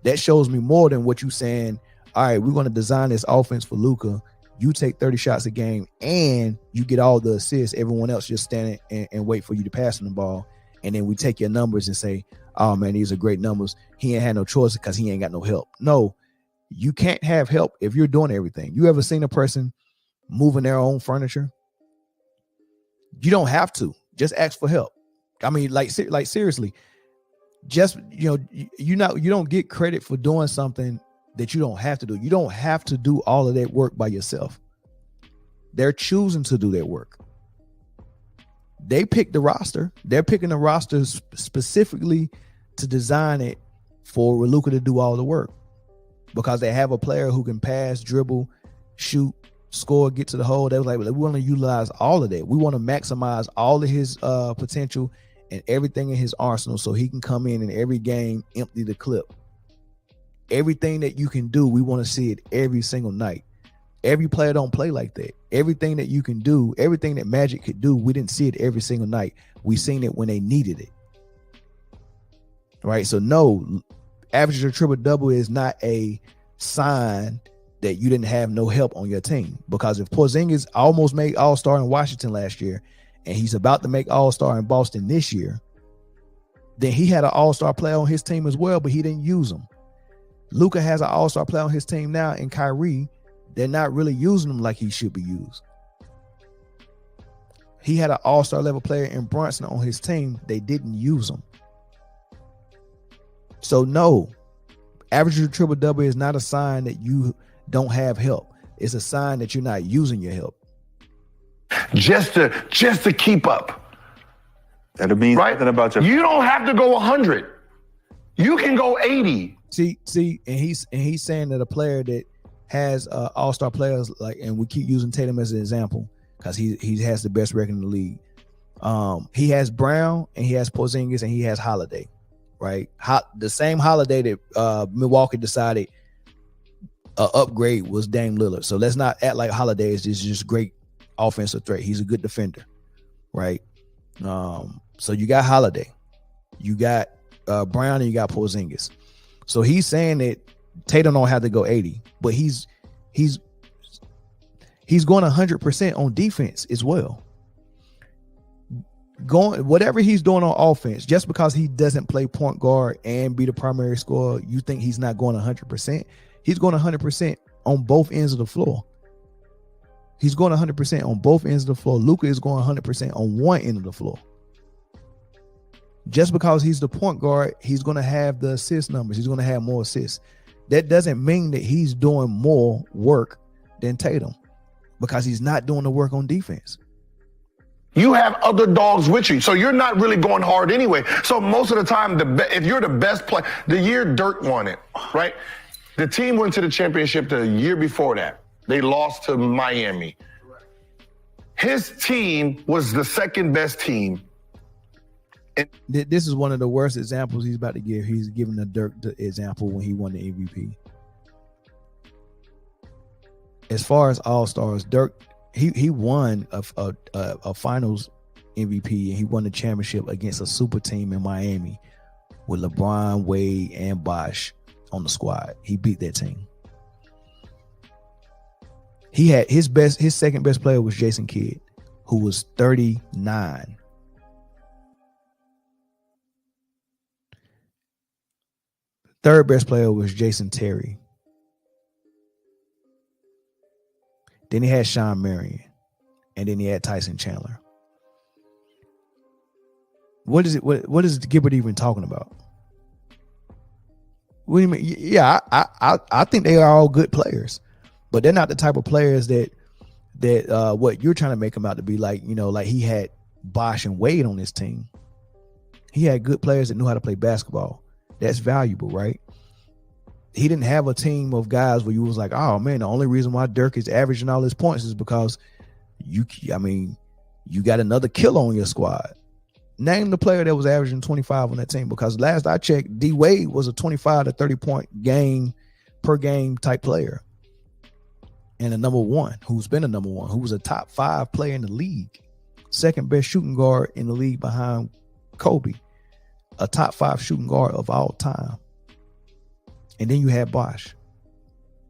That shows me more than what you saying, all right, we're going to design this offense for Luka. You take 30 shots a game, and you get all the assists. Everyone else just standing and wait for you to pass him the ball. And then we take your numbers and say, oh, man, these are great numbers. He ain't had no choice because he ain't got no help. No, you can't have help if you're doing everything. You ever seen a person moving their own furniture? You don't have to. Just ask for help. I mean, like seriously, just, you don't get credit for doing something that you don't have to do. You don't have to do all of that work by yourself. They're choosing to do that work. They pick the roster. They're picking the roster specifically to design it for Luka to do all the work because they have a player who can pass, dribble, shoot, score, get to the hole. They was like, we want to utilize all of that. We want to maximize all of his potential and everything in his arsenal so he can come in every game, empty the clip. Everything that you can do, we want to see it every single night. Every player don't play like that. Everything that you can do, everything that Magic could do, we didn't see it every single night. We seen it when they needed it. Right? So no, average a triple-double is not a sign that you didn't have no help on your team. Because if Porzingis almost made All-Star in Washington last year, and he's about to make All-Star in Boston this year, then he had an All-Star player on his team as well, but he didn't use him. Luka has an All-Star player on his team now, and Kyrie, they're not really using him like he should be used. He had an All-Star level player in Brunson on his team. They didn't use him. So no, average a triple-double is not a sign that don't have help. It's a sign that you're not using your help. Just to keep up. That means right? Nothing about your. You don't have to go 100. You can go 80. See, and he's saying that a player that has all-star players like, and we keep using Tatum as an example because he has the best record in the league. He has Brown and he has Porzingis and he has Holiday, right? The same Holiday that Milwaukee decided upgrade was Dame Lillard. So let's not act like Holiday is just great offensive threat. He's a good defender, right? So you got Holiday, you got Brown, and you got Porzingis. So he's saying that Tatum don't have to go 80, but he's going 100% on defense as well. Going whatever he's doing on offense, just because he doesn't play point guard and be the primary scorer, you think he's not going 100%? He's going 100% on both ends of the floor. He's going 100% on both ends of the floor. Luka is going 100% on one end of the floor. Just because he's the point guard, he's going to have the assist numbers. He's going to have more assists. That doesn't mean that he's doing more work than Tatum because he's not doing the work on defense. You have other dogs with you, so you're not really going hard anyway. So most of the time, if you're the best player, the year Dirk won it, right? The team went to the championship the year before that. They lost to Miami. His team was the second best team. This is one of the worst examples he's about to give. He's giving the Dirk example when he won the MVP. As far as All-Stars, Dirk, he won a finals MVP and he won the championship against a super team in Miami with LeBron, Wade, and Bosh on the squad. He beat that team. He had his second best player was Jason Kidd, who was 39. Third best player was Jason Terry. Then he had Sean Marion. And then he had Tyson Chandler. What is Gilbert even talking about? What do you mean? Yeah, I think they are all good players, but they're not the type of players that what you're trying to make them out to be like. You know, like he had Bosh and Wade on his team. He had good players that knew how to play basketball. That's valuable, right? He didn't have a team of guys where you was like, oh man, the only reason why Dirk is averaging all his points is because you got another killer on your squad. Name the player that was averaging 25 on that team, because last I checked, D Wade was a 25 to 30 point game per game type player. And a number one, who's been a number one, who was a top 5 player in the league, second best shooting guard in the league behind Kobe, a top 5 shooting guard of all time. And then you had Bosh,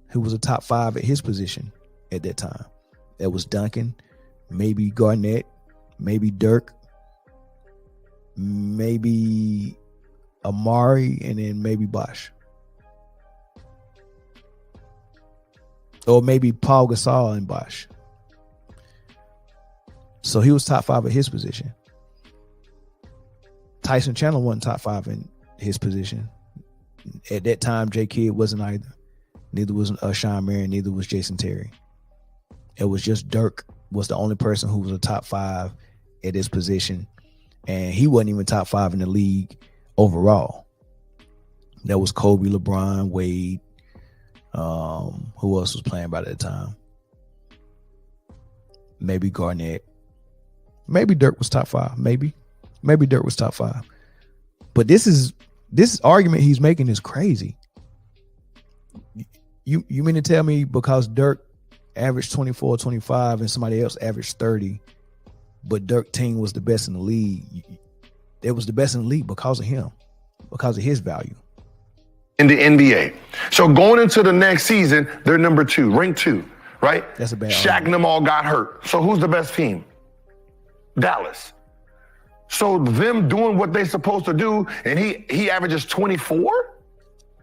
who was a top 5 at his position at that time. That was Duncan, maybe Garnett, maybe Dirk, maybe Amari, and then maybe Bosh. Or maybe Paul Gasol and Bosh. So he was top 5 at his position. Tyson Chandler wasn't top 5 in his position. At that time, J. Kidd wasn't either. Neither was Sean Marion, neither was Jason Terry. It was just Dirk was the only person who was a top 5 at his position. And he wasn't even top 5 in the league overall. That was Kobe, LeBron, Wade. Who else was playing by that time? Maybe Garnett. Maybe Dirk was top 5. Maybe Dirk was top 5. But this argument he's making is crazy. You mean to tell me because Dirk averaged 24, 25 and somebody else averaged 30, but Dirk team was the best in the league? It was the best in the league because of him, because of his value. In the NBA. So going into the next season, they're number 2, ranked 2, right? That's a bad Shaq and them all got hurt. So who's the best team? Dallas. So them doing what they're supposed to do, and he averages 24?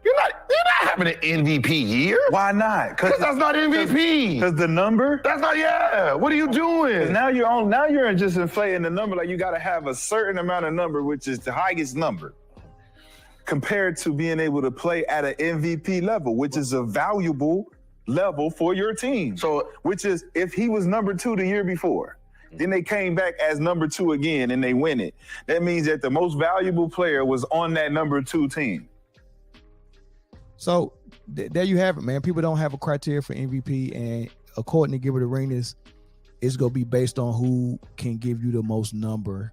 You're not having an MVP year. Why not? Because that's not MVP. Because the number? That's not, yeah. What are you doing? Now you're just inflating the number. Like you got to have a certain amount of number, which is the highest number, compared to being able to play at an MVP level, which is a valuable level for your team. So, which is if he was number 2 the year before, then they came back as number 2 again and they win it. That means that the most valuable player was on that number 2 team. So there you have it, man. People don't have a criteria for MVP, and according to Gilbert Arenas, it's gonna be based on who can give you the most number,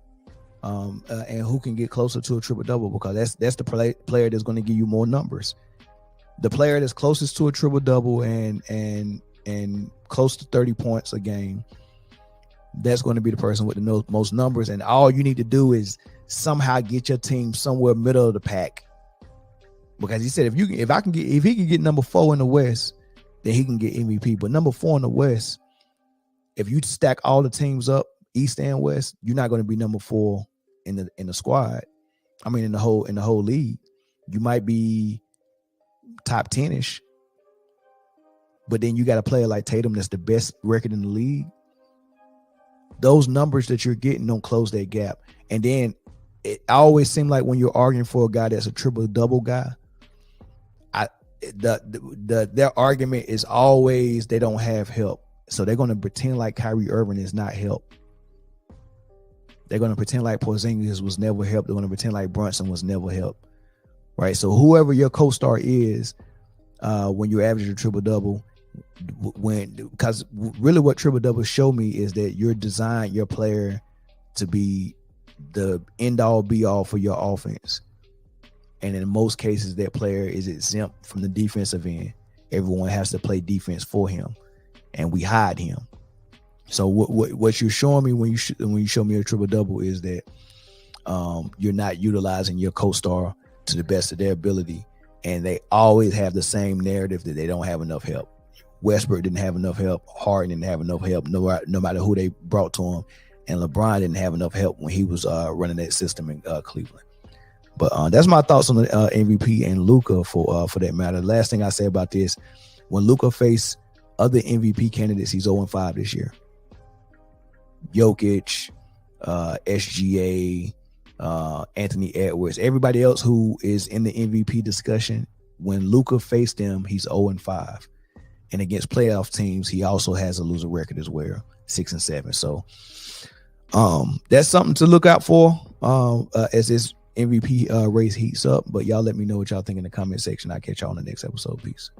and who can get closer to a triple double, because that's the player that's going to give you more numbers. The player that's closest to a triple double and close to 30 points a game, that's going to be the person with the most numbers. And all you need to do is somehow get your team somewhere middle of the pack. Because he said if he can get number 4 in the West, then he can get MVP. But number 4 in the West, if you stack all the teams up, East and West, you're not going to be number 4 in the squad. I mean, in the whole league, you might be top 10ish. But then you got a player like Tatum that's the best record in the league. Those numbers that you're getting don't close that gap. And then it always seems like when you're arguing for a guy that's a triple double guy, their argument is always they don't have help. So they're going to pretend like Kyrie Irving is not help. They're going to pretend like Porzingis was never helped. They're going to pretend like Brunson was never helped. Right? So whoever your co-star is, when you average a triple double, because really what triple doubles show me is that you're designed your player to be the end all be all for your offense. And in most cases, that player is exempt from the defensive end. Everyone has to play defense for him, and we hide him. So what you're showing me when you show me a triple double is that you're not utilizing your co-star to the best of their ability, and they always have the same narrative that they don't have enough help. Westbrook didn't have enough help. Harden didn't have enough help. No matter who they brought to him, and LeBron didn't have enough help when he was running that system in Cleveland. But that's my thoughts on the MVP and Luka for that matter. Last thing I say about this: when Luka faced other MVP candidates, he's 0-5 this year. Jokic, SGA, Anthony Edwards, everybody else who is in the MVP discussion, when Luka faced them, he's 0-5. And against playoff teams, he also has a loser record as well, 6-7. So that's something to look out for as this MVP race heats up. But y'all let me know what y'all think in the comment section. I'll catch y'all on the next episode. Peace.